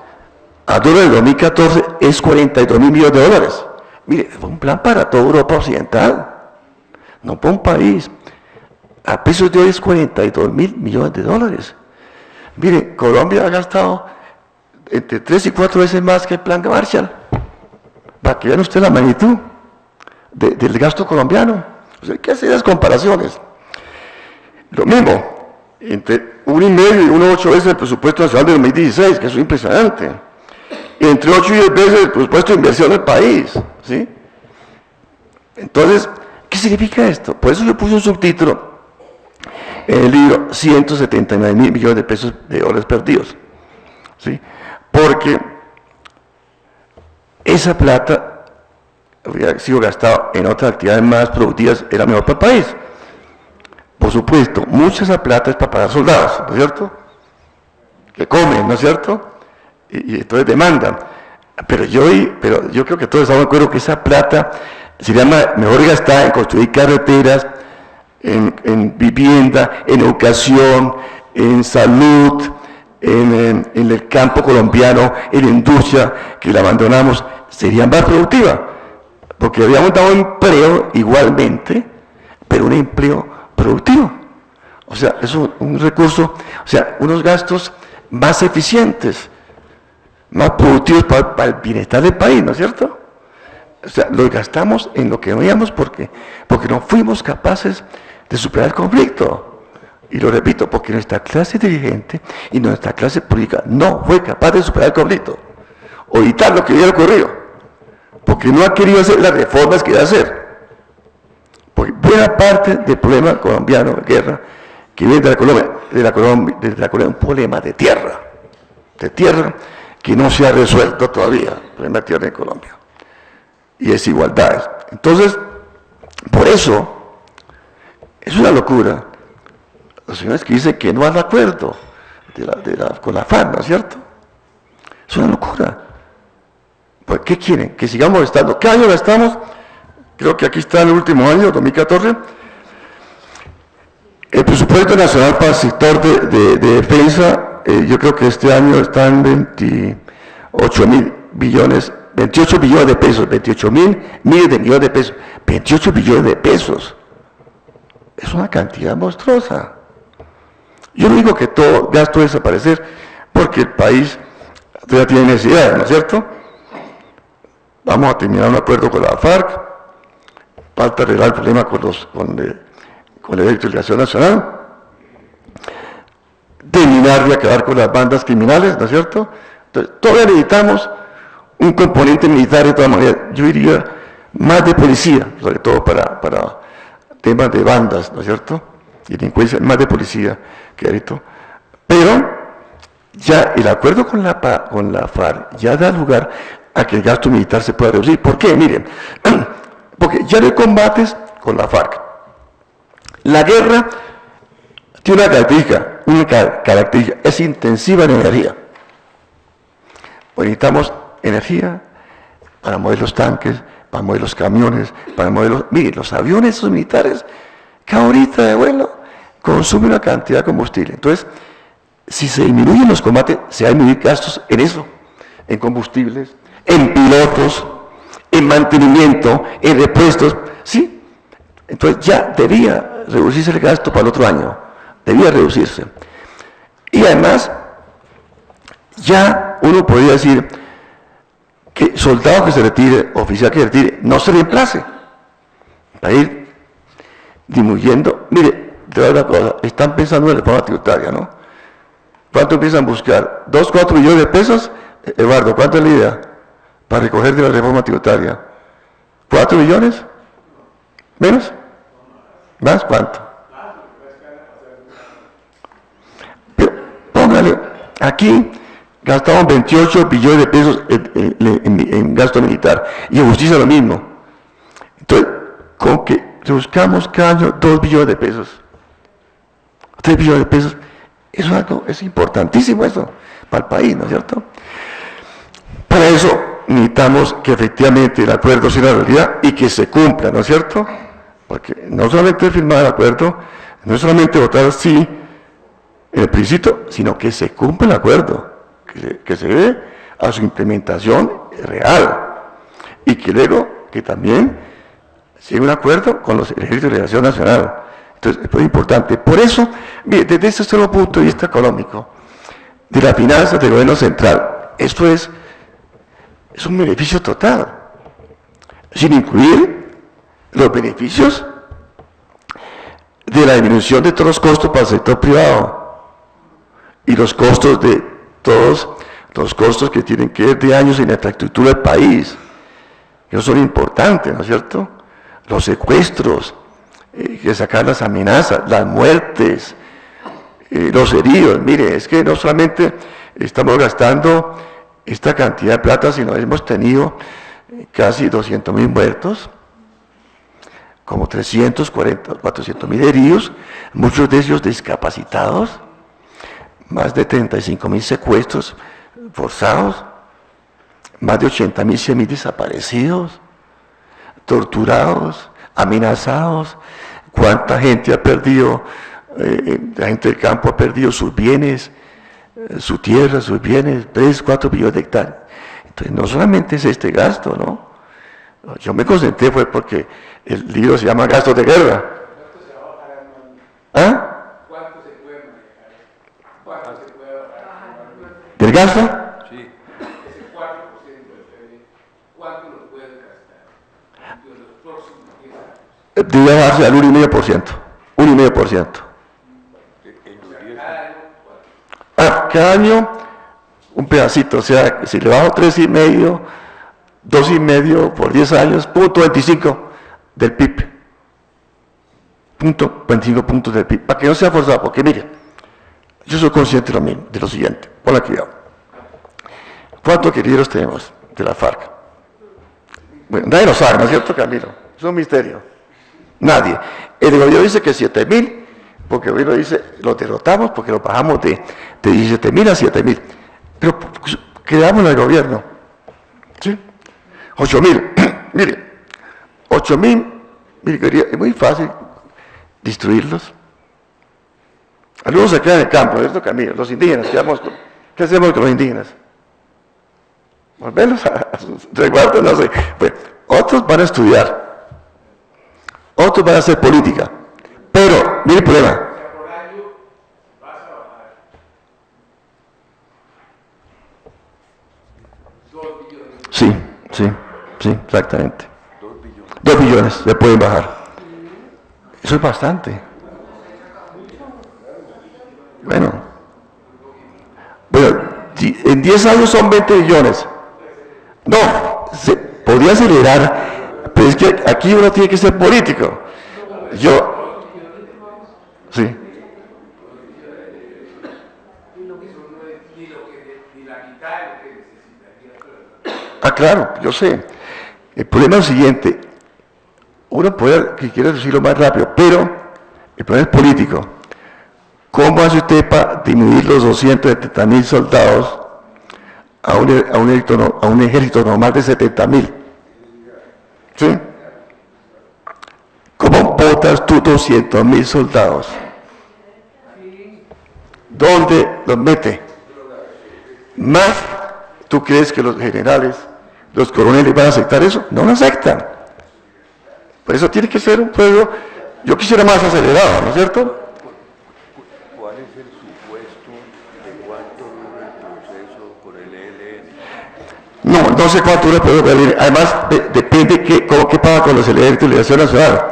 a dólar del 2014, es 42.000 millones de dólares. Mire, fue un plan para toda Europa Occidental, no para un país. A pesos de hoy es 42.000 millones de dólares. Mire, Colombia ha gastado entre 3 y 4 veces más que el plan de Marshall. Para que vean ustedes la magnitud del gasto colombiano. O sea, hay que hacer las comparaciones. Lo mismo, entre 1,5 y 1,8 veces el presupuesto nacional de 2016, que es impresionante. Entre 8 y 10 veces el presupuesto de inversión del país, ¿sí? Entonces, ¿qué significa esto? Por eso yo puse un subtítulo en el libro, 179.000 millones de pesos de dólares perdidos, ¿sí? Porque esa plata habría sido gastada en otras actividades más productivas, era mejor para el país. Por supuesto, mucha esa plata es para pagar soldados, ¿no es cierto? Que comen, ¿no es cierto? Y entonces demandan. Pero yo creo que todos estamos de acuerdo que esa plata sería mejor gastada en construir carreteras, en vivienda, en educación, en salud, en el campo colombiano, en la industria, que la abandonamos, sería más productiva, porque habíamos dado empleo igualmente, pero un empleo productivo. O sea, es un recurso, o sea, unos gastos más eficientes, más productivos para el bienestar del país, ¿no es cierto? O sea, los gastamos en lo que no íbamos porque no fuimos capaces de superar el conflicto. Y lo repito, porque nuestra clase dirigente y nuestra clase política no fue capaz de superar el conflicto, o evitar lo que hubiera ocurrido, porque no ha querido hacer las reformas que iba a hacer. Porque buena parte del problema colombiano de guerra que viene de la Colombia, un problema de tierra que no se ha resuelto todavía, el problema de tierra en Colombia, y desigualdades. Entonces, por eso, es una locura los señores que dicen que no al acuerdo con la FARC, ¿no es cierto? Es una locura. Pues, ¿qué quieren? ¿Que sigamos gastando? ¿Qué año gastamos? Creo que aquí está el último año, 2014. El presupuesto nacional para el sector de defensa, yo creo que este año está en 28 billones de pesos, 28.000 miles de millones de pesos, 28 billones de pesos. Es una cantidad monstruosa. Yo no digo que todo gasto debe desaparecer, porque el país todavía tiene necesidades, ¿no es cierto? Vamos a terminar un acuerdo con la FARC, falta arreglar el problema con la Dirección Nacional, terminar y acabar con las bandas criminales, ¿no es cierto? Entonces, todavía necesitamos un componente militar de todas maneras, yo diría más de policía, sobre todo para temas de bandas, ¿no es cierto? Y delincuencia, más de policía que ahorita. Pero ya el acuerdo con la FARC ya da lugar a que el gasto militar se pueda reducir. ¿Por qué? Miren, porque ya no hay combates con la FARC. La guerra tiene una característica, es intensiva en energía. Pues necesitamos energía para mover los tanques, para mover los camiones, para mover miren, los aviones esos militares, cada horita de vuelo consume una cantidad de combustible. Entonces, si se disminuyen los combates, se van a disminuir gastos en eso, en combustibles, en pilotos, en mantenimiento, en repuestos, ¿sí? Entonces ya debía reducirse el gasto para el otro año, debía reducirse. Y además, ya uno podría decir que soldado que se retire, oficial que se retire, no se reemplace, para ir disminuyendo. Mire, te voy a dar una cosa, están pensando en la reforma tributaria, ¿no? ¿Cuánto empiezan a buscar? ¿2, 4 millones de pesos? Eduardo, ¿cuánto es la idea para recoger de la reforma tributaria? ¿4 millones? ¿Menos? ¿Más? ¿Cuánto? Pero póngale, aquí gastamos 28 billones de pesos en gasto militar y en justicia lo mismo. Entonces, con que buscamos cada año 2 billones de pesos, 3 billones de pesos, eso es algo, es importantísimo eso para el país, ¿no es cierto? Para eso necesitamos que efectivamente el acuerdo sea una realidad y que se cumpla, ¿no es cierto? Porque no solamente firmar el acuerdo, no es solamente votar sí en el principio, sino que se cumpla el acuerdo, que se dé a su implementación real y que luego que también siga un acuerdo con los ejércitos de liberación nacional. Entonces, es muy importante. Por eso, mire, desde este solo punto de vista económico, de las finanzas del gobierno central, esto es un beneficio total, sin incluir los beneficios de la disminución de todos los costos para el sector privado y los costos de todos los costos que tienen que ver de años en la infraestructura del país, que son importantes, ¿no es cierto? Los secuestros, que sacar las amenazas, las muertes, los heridos. Mire, es que no solamente estamos gastando esta cantidad de plata, sino hemos tenido casi 200.000 muertos, como 340, 400.000 heridos, muchos de ellos discapacitados, más de 35.000 secuestros forzados, más de 80.000, 100.000 desaparecidos, torturados, amenazados. ¿Cuánta gente ha perdido, la gente del campo ha perdido sus bienes, su tierra, sus bienes, 3, 4 billones de hectáreas? Entonces, no solamente es este gasto, ¿no? Yo me concentré fue porque el libro se llama Gastos de Guerra. ¿Ah? ¿Cuánto se puede manejar? ¿Cuánto se puede bajar? ¿Del gasto? Sí. Ese 4% del PIB, ¿cuánto lo puede gastar en los próximos 10 años? Debe bajarse al 1,5%. 1,5%. Cada año un pedacito, o sea, si le bajo 3,5, 2,5 por 10 años, 0,25 del PIB. 0,25 puntos del PIB, para que no sea forzado, porque mire, yo soy consciente de lo siguiente, ponle cuidado. ¿Cuántos guerrilleros tenemos de la FARC? Bueno, nadie lo sabe, ¿no es cierto, Camilo? Es un misterio. Nadie. El gobierno dice que 7.000, porque el gobierno dice, los derrotamos porque los bajamos de 17.000 a 7.000. Pero quedamos en el gobierno. ¿Sí? 8.000. Mire, 8.000, mire, es muy fácil destruirlos. Algunos se quedan en el campo, ¿cierto, Camilo? Los indígenas, ¿qué hacemos con los indígenas? Volverlos a sus resguardos, no sé. Pues, otros van a estudiar, otros van a hacer política, pero, mire el problema. Sí, exactamente. 2 billones se pueden bajar. Eso es bastante. Bueno, en 10 años son 20 billones. No, se podría acelerar, pero es que aquí uno tiene que ser político. Sí. Ah, claro, yo sé. El problema es el siguiente. Uno puede, que quiere decirlo más rápido, pero el problema es político. ¿Cómo hace usted para disminuir los 270.000 soldados a un ejército normal de 70.000? ¿Sí? ¿Cómo botas tú 200.000 soldados? ¿Dónde los mete. Más, ¿tú crees que los generales, los coroneles van a aceptar eso? No lo aceptan. Por eso tiene que ser un pueblo, yo quisiera más acelerado, ¿no es cierto? ¿Cuál es el supuesto de cuánto dura el proceso por el ELN? No sé cuánto dura, pero además depende qué pasa con los elementos de liberación nacional.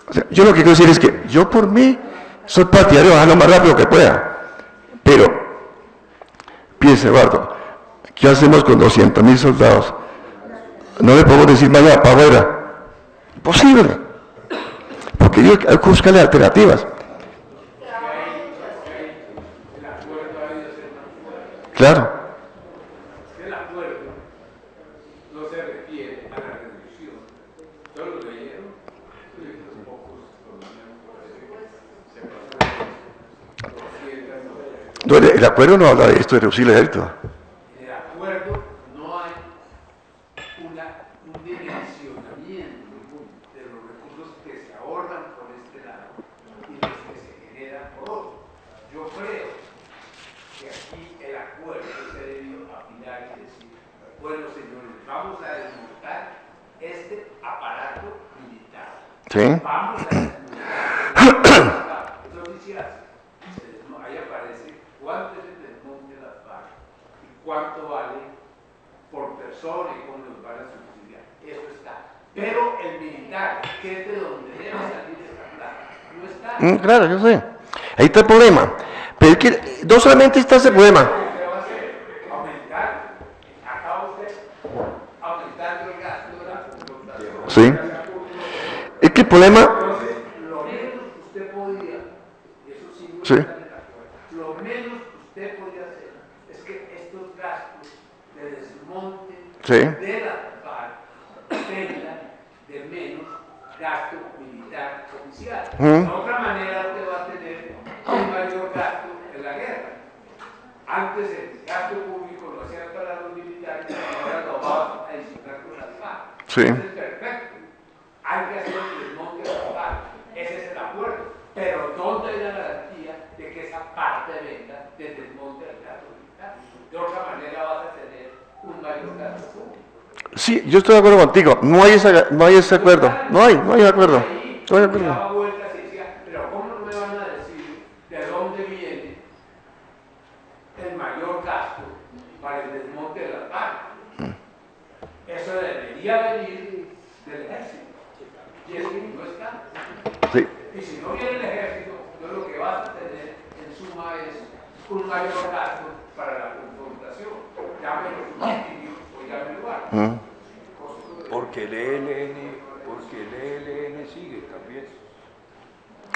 O sea, yo lo que quiero decir es que yo por mí soy partidario de bajar lo más rápido que pueda, pero piensa, Eduardo, ¿qué hacemos con 200.000 soldados? No le podemos decir mañana para afuera. Imposible. Porque hay que buscarle alternativas. Claro. El acuerdo no se refiere a la reducción. ¿Todos lo leyeron? Los pocos No, el acuerdo no habla de esto de reducir el ejército. En el acuerdo no hay un dimensionamiento de los recursos que se ahorran por este lado y los que se generan por otro. Yo creo que aquí el acuerdo se debió afinar y decir, bueno señores, vamos a desmontar este aparato militar. ¿Sí? Vamos a desmontar. Eso sí se hace. Ahí aparece cuánto es el desmonte de las FARC y cuánto vale por persona y cómo nos van a subsidiar. Eso está. Pero el militar, que es de donde debe salir esa plata, no está. Claro, yo sé. Ahí está el problema. Pero es que no solamente está ese problema. ¿Qué va a hacer? Aumentar. Acaba usted aumentando el gasto de la confrontación. Sí. Es que el problema. Entonces, lo menos que usted podía, eso sí no Sí. está en el acuerdo, lo menos que usted podía hacer es que estos gastos de desmonte Sí. de la FARC tengan de menos gasto militar oficial. De otra manera usted va a tener un mayor gasto en la guerra. Antes el gasto público lo hacían para los militares y ahora lo vamos a adicionar con las FARC. Sí. Eso es perfecto. Hay que hacer el desmonte de la FARC. Ese es el acuerdo. Pero ¿dónde hay la garantía de que esa parte venga del desmonte del gasto militar? De otra manera vas a tener un mayor gasto público. Sí, yo estoy de acuerdo contigo. No hay ese acuerdo. No hay acuerdo. No hay acuerdo. Daba vueltas y decía, pero ¿cómo no me van a decir de dónde viene el mayor gasto para el desmonte de las FARC? Eso debería venir del ejército. Y es que no está. Sí. Y si no viene el ejército, entonces lo que vas a tener en suma es un mayor gasto para la confrontación. Llámelo subsidio o llámelo algo. Porque el ELN sigue también.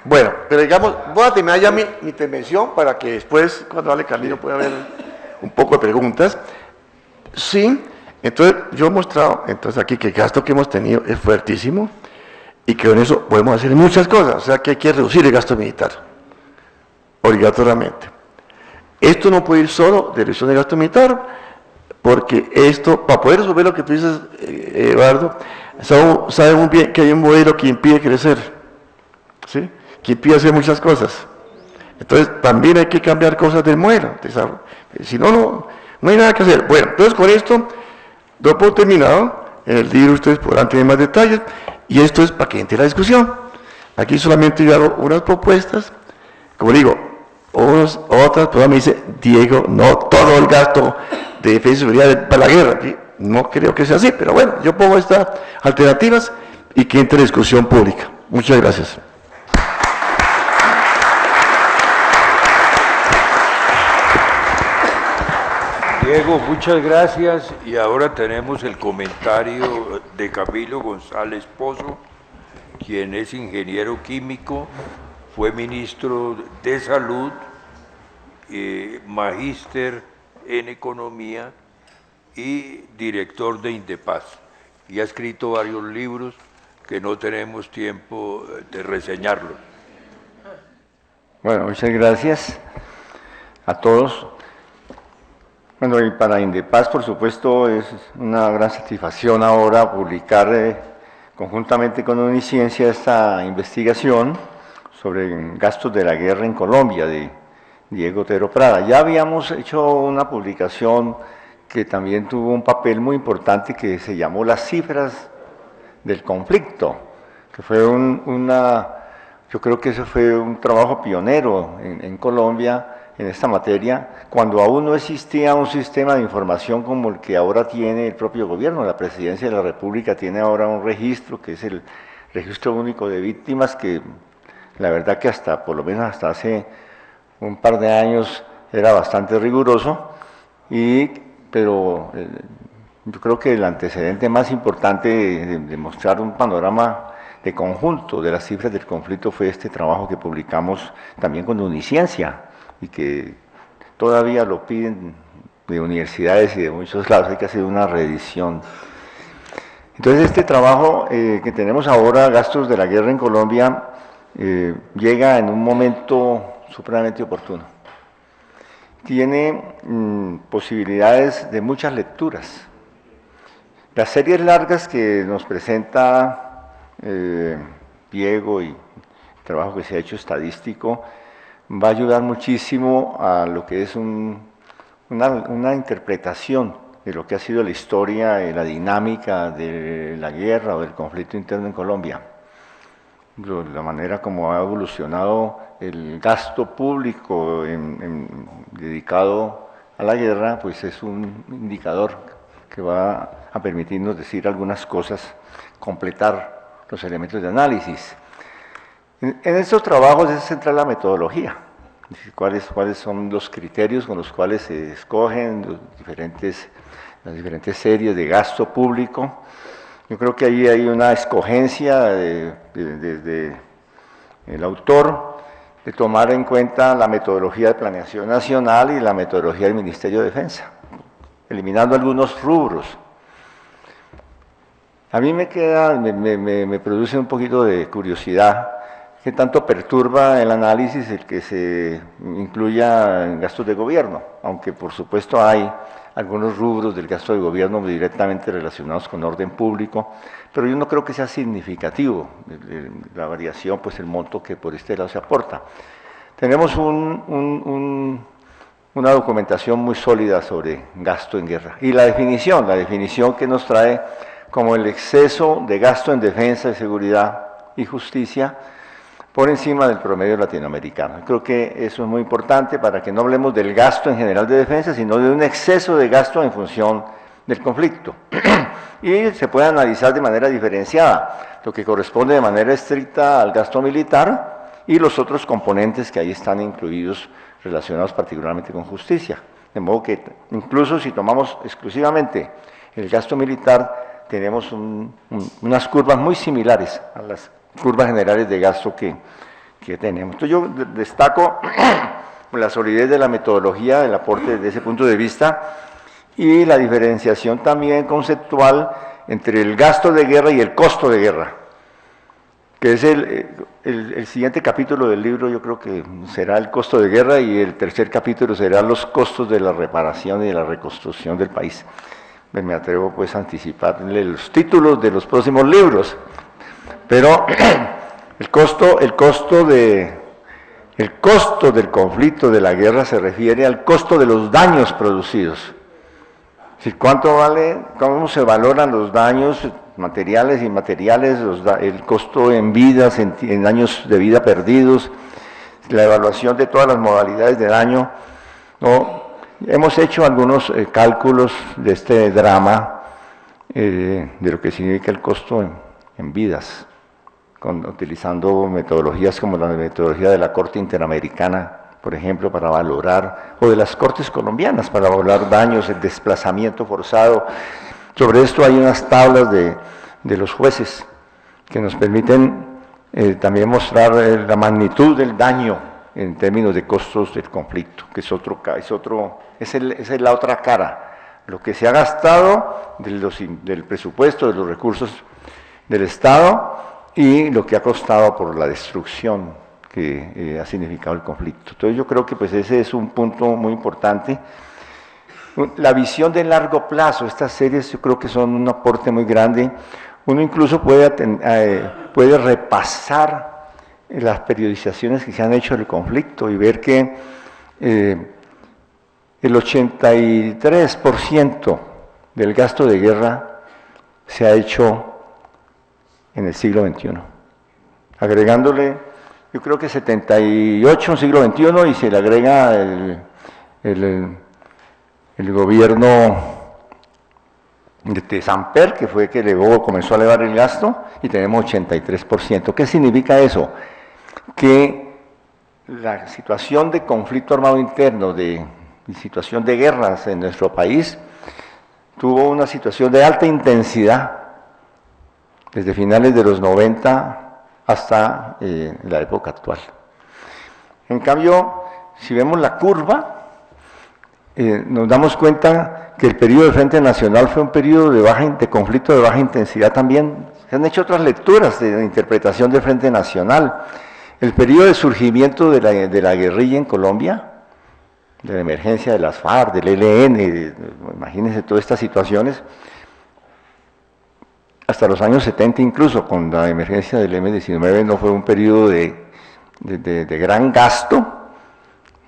Bueno, pero digamos, voy a terminar ya mi intervención para que después, cuando hable Camilo, pueda haber un poco de preguntas. Sí, entonces yo he mostrado aquí que el gasto que hemos tenido es fuertísimo y que con eso podemos hacer muchas cosas. O sea que hay que reducir el gasto militar, obligatoriamente. Esto no puede ir solo de reducción del gasto militar, porque esto, para poder resolver lo que tú dices, Eduardo, sabe muy bien que hay un modelo que impide crecer, ¿sí? Que impide hacer muchas cosas. Entonces, también hay que cambiar cosas del modelo. Si no hay nada que hacer. Bueno, entonces con esto, doy por terminado. En el libro ustedes podrán tener más detalles, y esto es para que entre la discusión. Aquí solamente yo hago unas propuestas, como digo, otras personas me dicen, Diego, no todo el gasto de defensa y seguridad para la guerra. No creo que sea así, pero bueno, yo pongo estas alternativas y que entre discusión pública. Muchas gracias. Diego, muchas gracias. Y ahora tenemos el comentario de Camilo González Pozo, quien es ingeniero químico, fue ministro de Salud, magíster en Economía y director de Indepaz. Y ha escrito varios libros que no tenemos tiempo de reseñarlos. Bueno, muchas gracias a todos. Bueno, y para Indepaz, por supuesto, es una gran satisfacción ahora publicar conjuntamente con Uniciencia esta investigación sobre gastos de la guerra en Colombia, de Diego Otero Prada. Ya habíamos hecho una publicación que también tuvo un papel muy importante que se llamó Las cifras del conflicto, que fue yo creo que eso fue un trabajo pionero en Colombia en esta materia, cuando aún no existía un sistema de información como el que ahora tiene el propio gobierno. La Presidencia de la República tiene ahora un registro, que es el Registro Único de Víctimas, que la verdad que por lo menos hasta hace un par de años era bastante riguroso, pero yo creo que el antecedente más importante de mostrar un panorama de conjunto de las cifras del conflicto fue este trabajo que publicamos también con Uniciencia, y que todavía lo piden de universidades y de muchos lados, hay que hacer una reedición. Entonces este trabajo que tenemos ahora, Gastos de la Guerra en Colombia, llega en un momento supremamente oportuno. Tiene posibilidades de muchas lecturas. Las series largas que nos presenta Diego y el trabajo que se ha hecho estadístico va a ayudar muchísimo a lo que es una interpretación de lo que ha sido la historia y la dinámica de la guerra o del conflicto interno en Colombia. La manera como ha evolucionado el gasto público dedicado a la guerra, pues es un indicador que va a permitirnos decir algunas cosas, completar los elementos de análisis. En estos trabajos es central la metodología, cuáles son los criterios con los cuales se escogen las diferentes series de gasto público. Yo creo que ahí hay una escogencia desde el autor de tomar en cuenta la metodología de planeación nacional y la metodología del Ministerio de Defensa, eliminando algunos rubros. A mí me produce un poquito de curiosidad que tanto perturba el análisis el que se incluya en gastos de gobierno, aunque por supuesto hay algunos rubros del gasto de gobierno directamente relacionados con orden público, pero yo no creo que sea significativo la variación, pues el monto que por este lado se aporta. Tenemos una documentación muy sólida sobre gasto en guerra. Y la definición que nos trae como el exceso de gasto en defensa, y seguridad y justicia por encima del promedio latinoamericano. Creo que eso es muy importante para que no hablemos del gasto en general de defensa, sino de un exceso de gasto en función del conflicto. Y se puede analizar de manera diferenciada, lo que corresponde de manera estricta al gasto militar y los otros componentes que ahí están incluidos relacionados particularmente con justicia. De modo que incluso si tomamos exclusivamente el gasto militar, tenemos unas curvas muy similares a las curvas generales de gasto que tenemos. Entonces yo destaco la solidez de la metodología, del aporte desde ese punto de vista, y la diferenciación también conceptual entre el gasto de guerra y el costo de guerra, que es el siguiente capítulo del libro. Yo creo que será el costo de guerra, y el tercer capítulo será los costos de la reparación y de la reconstrucción del país. Me atrevo pues a anticiparle los títulos de los próximos libros, pero el costo del conflicto, de la guerra, se refiere al costo de los daños producidos. ¿Cuánto vale, cómo se valoran los daños materiales e inmateriales, el costo en vidas, en años de vida perdidos, la evaluación de todas las modalidades de daño? ¿No? Hemos hecho algunos cálculos de este drama, de lo que significa el costo en vidas, utilizando metodologías como la metodología de la Corte Interamericana, por ejemplo, para valorar, o de las Cortes colombianas, para valorar daños, el desplazamiento forzado. Sobre esto hay unas tablas de los jueces que nos permiten también mostrar la magnitud del daño en términos de costos del conflicto, que esa es la otra cara, lo que se ha gastado del presupuesto, de los recursos del Estado, y lo que ha costado por la destrucción que ha significado el conflicto. Entonces yo creo que pues ese es un punto muy importante. La visión de largo plazo, estas series yo creo que son un aporte muy grande. Uno incluso puede repasar las periodizaciones que se han hecho del conflicto y ver que el 83% del gasto de guerra se ha hecho en el siglo XXI. Agregándole, yo creo que 78 en siglo XXI y se le agrega el gobierno de Samper, que fue que comenzó a elevar el gasto, y tenemos 83%. ¿Qué significa eso? Que la situación de conflicto armado interno, de situación de guerras en nuestro país, tuvo una situación de alta intensidad desde finales de los 90 hasta la época actual. En cambio, si vemos la curva, nos damos cuenta que el periodo del Frente Nacional fue un periodo de conflicto de baja intensidad también. Se han hecho otras lecturas de interpretación del Frente Nacional. El periodo de surgimiento de la guerrilla en Colombia, de la emergencia de las FARC, del ELN, imagínense todas estas situaciones, hasta los años 70 incluso, con la emergencia del M-19, no fue un periodo de gran gasto,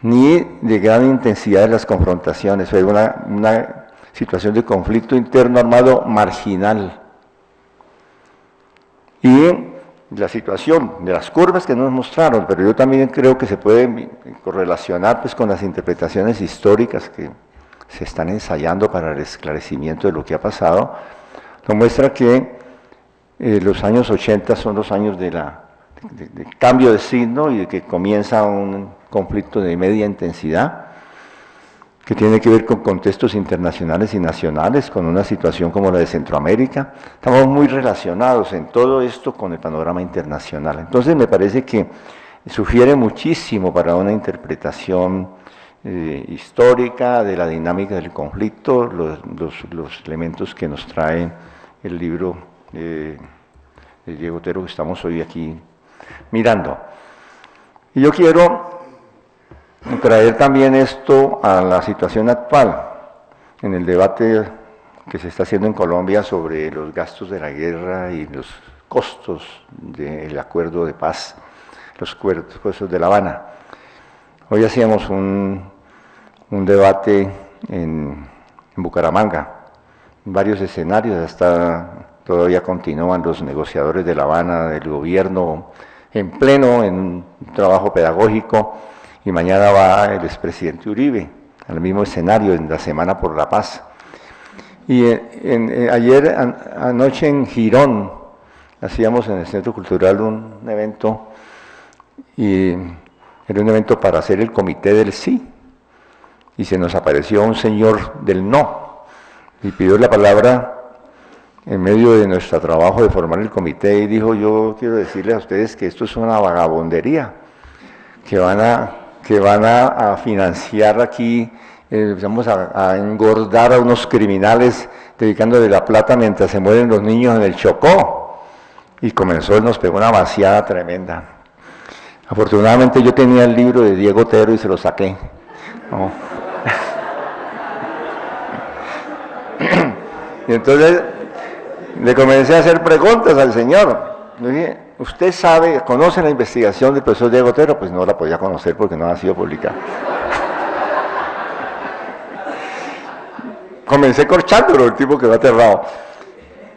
ni de gran intensidad de las confrontaciones, fue una situación de conflicto interno armado marginal. Y la situación de las curvas que nos mostraron, pero yo también creo que se puede correlacionar pues, con las interpretaciones históricas que se están ensayando para el esclarecimiento de lo que ha pasado, nos muestra que los años 80 son los años de cambio de signo y de que comienza un conflicto de media intensidad, que tiene que ver con contextos internacionales y nacionales, con una situación como la de Centroamérica. Estamos muy relacionados en todo esto con el panorama internacional. Entonces me parece que sugiere muchísimo para una interpretación histórica de la dinámica del conflicto, los elementos que nos trae el libro de Diego Otero que estamos hoy aquí mirando. Y yo quiero traer también esto a la situación actual, en el debate que se está haciendo en Colombia sobre los gastos de la guerra y los costos del acuerdo de paz, los costos de La Habana. Hoy hacíamos un debate en Bucaramanga, en varios escenarios, todavía continúan los negociadores de La Habana, del gobierno, en pleno, en un trabajo pedagógico, y mañana va el expresidente Uribe al mismo escenario en la Semana por la Paz. Y anoche en Girón hacíamos en el Centro Cultural un evento, y era un evento para hacer el comité del sí, y se nos apareció un señor del no, y pidió la palabra en medio de nuestro trabajo de formar el comité, y dijo: yo quiero decirles a ustedes que esto es una vagabondería, que van a financiar aquí, vamos a engordar a unos criminales dedicándole la plata mientras se mueren los niños en el Chocó. Y nos pegó una vaciada tremenda. Afortunadamente yo tenía el libro de Diego Otero y se lo saqué, ¿no? Y entonces le comencé a hacer preguntas al señor. Le dije: ¿usted conoce la investigación del profesor Diego Otero? Pues no la podía conocer porque no ha sido publicada. Comencé corchándolo, el tipo quedó aterrado.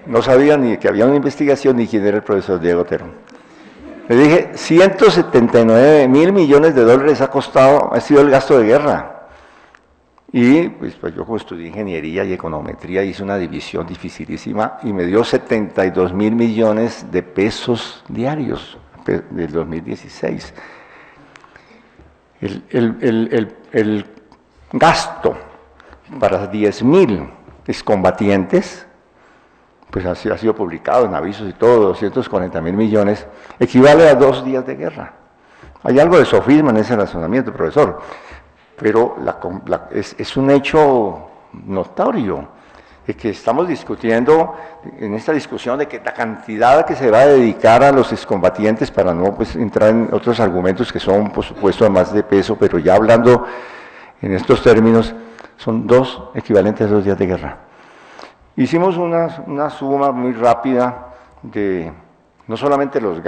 No sabía ni que había una investigación ni quién era el profesor Diego Otero. Le dije: 179.000 millones de dólares ha sido el gasto de guerra. Y pues yo como estudié ingeniería y econometría hice una división dificilísima y me dio 72.000 millones de pesos diarios del 2016. El gasto para 10.000 excombatientes, pues ha sido publicado en avisos y todo, 240.000 millones, equivale a 2 días de guerra. Hay algo de sofisma en ese razonamiento, profesor, pero es un hecho notorio de que estamos discutiendo, en esta discusión, de que la cantidad que se va a dedicar a los excombatientes, para no pues, entrar en otros argumentos que son, por supuesto, más de peso, pero ya hablando en estos términos, son 2 equivalentes a 2 días de guerra. Hicimos una suma muy rápida de no solamente los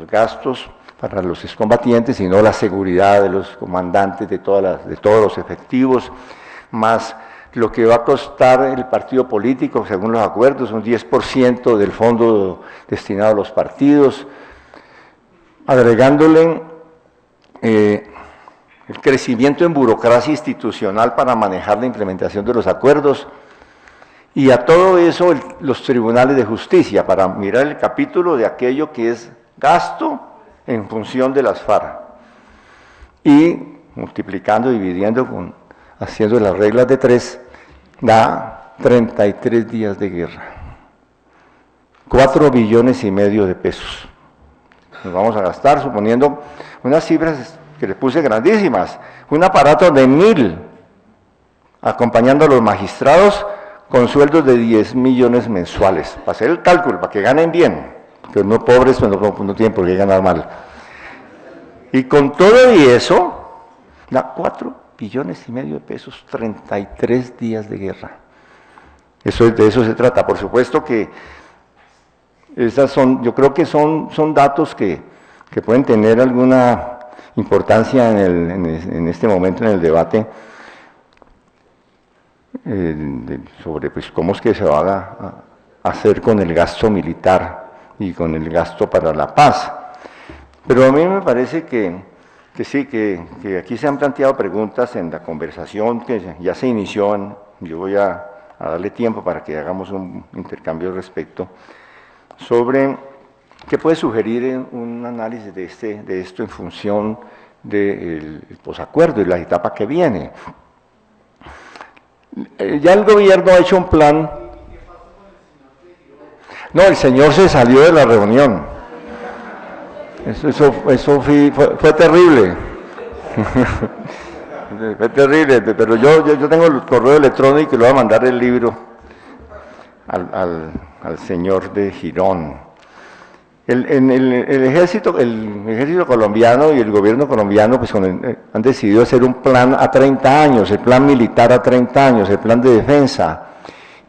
gastos para los excombatientes, sino la seguridad de los comandantes, de todos los efectivos, más lo que va a costar el partido político, según los acuerdos, un 10% del fondo destinado a los partidos, agregándole el crecimiento en burocracia institucional para manejar la implementación de los acuerdos, y a todo eso los tribunales de justicia, para mirar el capítulo de aquello que es gasto en función de las FARC, y multiplicando, dividiendo, haciendo las reglas de 3, da 33 días de guerra, 4,5 billones de pesos. Nos vamos a gastar, suponiendo unas cifras que le puse grandísimas, un aparato de 1.000, acompañando a los magistrados con sueldos de 10 millones mensuales, para hacer el cálculo, para que ganen bien, porque no pobres pues no tienen por qué ganar mal. Y con todo y eso, da 4,5 billones de pesos, 33 días de guerra. De eso se trata. Por supuesto que yo creo que son datos que pueden tener alguna importancia en este momento en el debate sobre pues, cómo es que se va a hacer con el gasto militar y con el gasto para la paz. Pero a mí me parece que sí, que aquí se han planteado preguntas en la conversación que ya se inició, yo voy a darle tiempo para que hagamos un intercambio al respecto, sobre qué puede sugerir un análisis de esto en función del posacuerdo y la etapa que viene. Ya el gobierno ha hecho un plan. No, el señor se salió de la reunión. Eso fue terrible. Fue terrible, pero yo tengo el correo electrónico y le voy a mandar el libro al señor de Girón. El ejército colombiano y el gobierno colombiano pues, han decidido hacer un plan a 30 años, el plan militar a 30 años, el plan de defensa.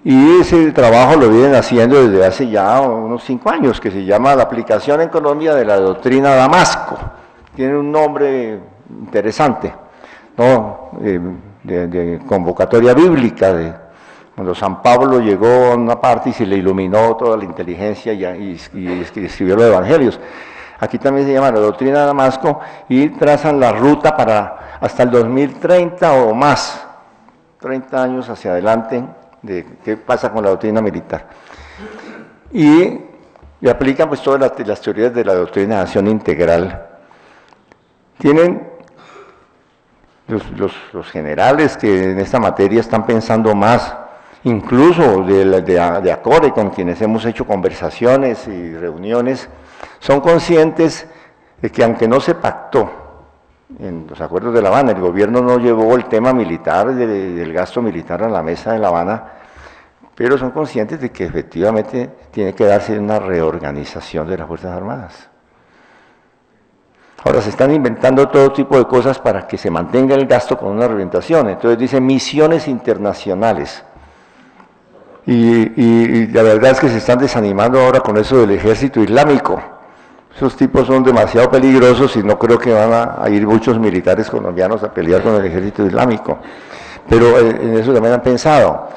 Y ese trabajo lo vienen haciendo desde hace ya unos 5 años, que se llama la aplicación en Colombia de la doctrina Damasco. Tiene un nombre interesante, ¿no? De convocatoria bíblica, cuando San Pablo llegó a una parte y se le iluminó toda la inteligencia y escribió los evangelios. Aquí también se llama la doctrina de Damasco y trazan la ruta para hasta el 2030 o más, 30 años hacia adelante, de qué pasa con la doctrina militar. Y aplican pues todas las teorías de la doctrina de acción integral. Tienen los generales que en esta materia están pensando más, incluso de ACORE, con quienes hemos hecho conversaciones y reuniones, son conscientes de que aunque no se pactó en los acuerdos de La Habana, el gobierno no llevó el tema militar, del gasto militar a la mesa de La Habana, pero son conscientes de que efectivamente tiene que darse una reorganización de las Fuerzas Armadas. Ahora se están inventando todo tipo de cosas para que se mantenga el gasto con una reorientación. Entonces dicen misiones internacionales. Y la verdad es que se están desanimando ahora con eso del ejército islámico. Esos tipos son demasiado peligrosos y no creo que van a ir muchos militares colombianos a pelear con el ejército islámico. Pero en eso también han pensado.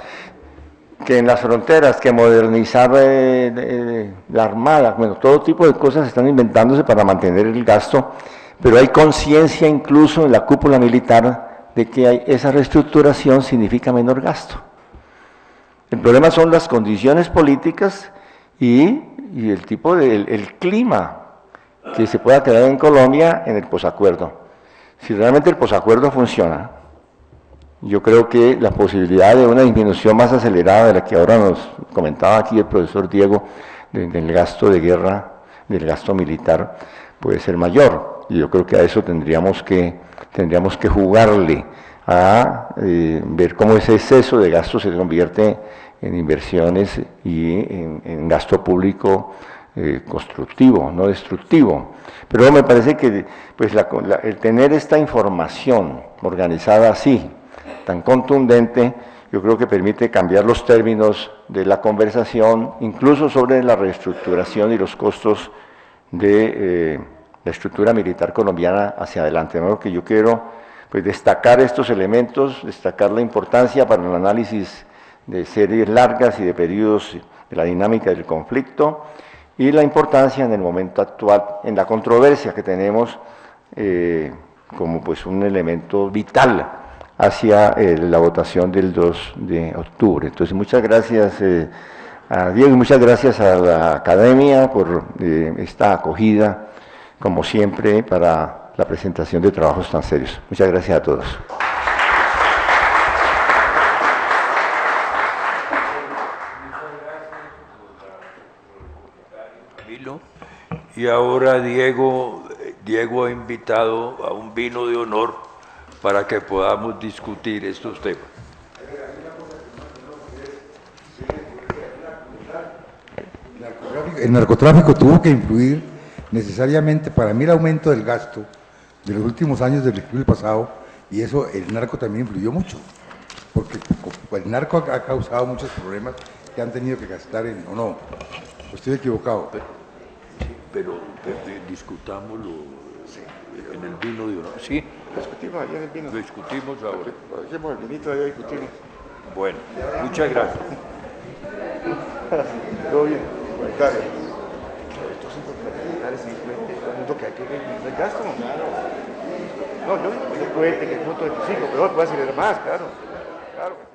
Que en las fronteras, que modernizar la armada, bueno, todo tipo de cosas están inventándose para mantener el gasto, pero hay conciencia incluso en la cúpula militar de que esa reestructuración significa menor gasto. El problema son las condiciones políticas y el tipo el clima que se pueda crear en Colombia en el posacuerdo. Si realmente el posacuerdo funciona, yo creo que la posibilidad de una disminución más acelerada de la que ahora nos comentaba aquí el profesor Diego, del gasto de guerra, del gasto militar, puede ser mayor. Y yo creo que a eso tendríamos que jugarle, a ver cómo ese exceso de gasto se convierte en inversiones y en gasto público constructivo, no destructivo. Pero me parece que pues, el tener esta información organizada así, tan contundente, yo creo que permite cambiar los términos de la conversación, incluso sobre la reestructuración y los costos de la estructura militar colombiana hacia adelante. De modo que yo quiero pues, destacar estos elementos, destacar la importancia para el análisis de series largas y de periodos de la dinámica del conflicto y la importancia en el momento actual, en la controversia que tenemos como pues un elemento vital hacia la votación del 2 de octubre. Entonces, muchas gracias a Diego y muchas gracias a la Academia por esta acogida, como siempre, para la presentación de trabajos tan serios. Muchas gracias a todos. Camilo. Y ahora Diego ha invitado a un vino de honor para que podamos discutir estos temas. El narcotráfico tuvo que influir necesariamente, para mí, el aumento del gasto de los últimos años del siglo pasado, y eso el narco también influyó mucho, porque el narco ha causado muchos problemas que han tenido que gastar en, ¿o no? Estoy equivocado. Pero discutámoslo en el vino de honor. Sí, Discutimos allá en el vino. lo discutimos ahora. Hacemos el vinito allá y discutimos. Bueno, muchas gracias. Todo bien. Dale. Estos militares simplemente es lo que hay que reducir el gasto. No, yo digo que el cohete, que el punto 25, pero puede acelerar más, claro.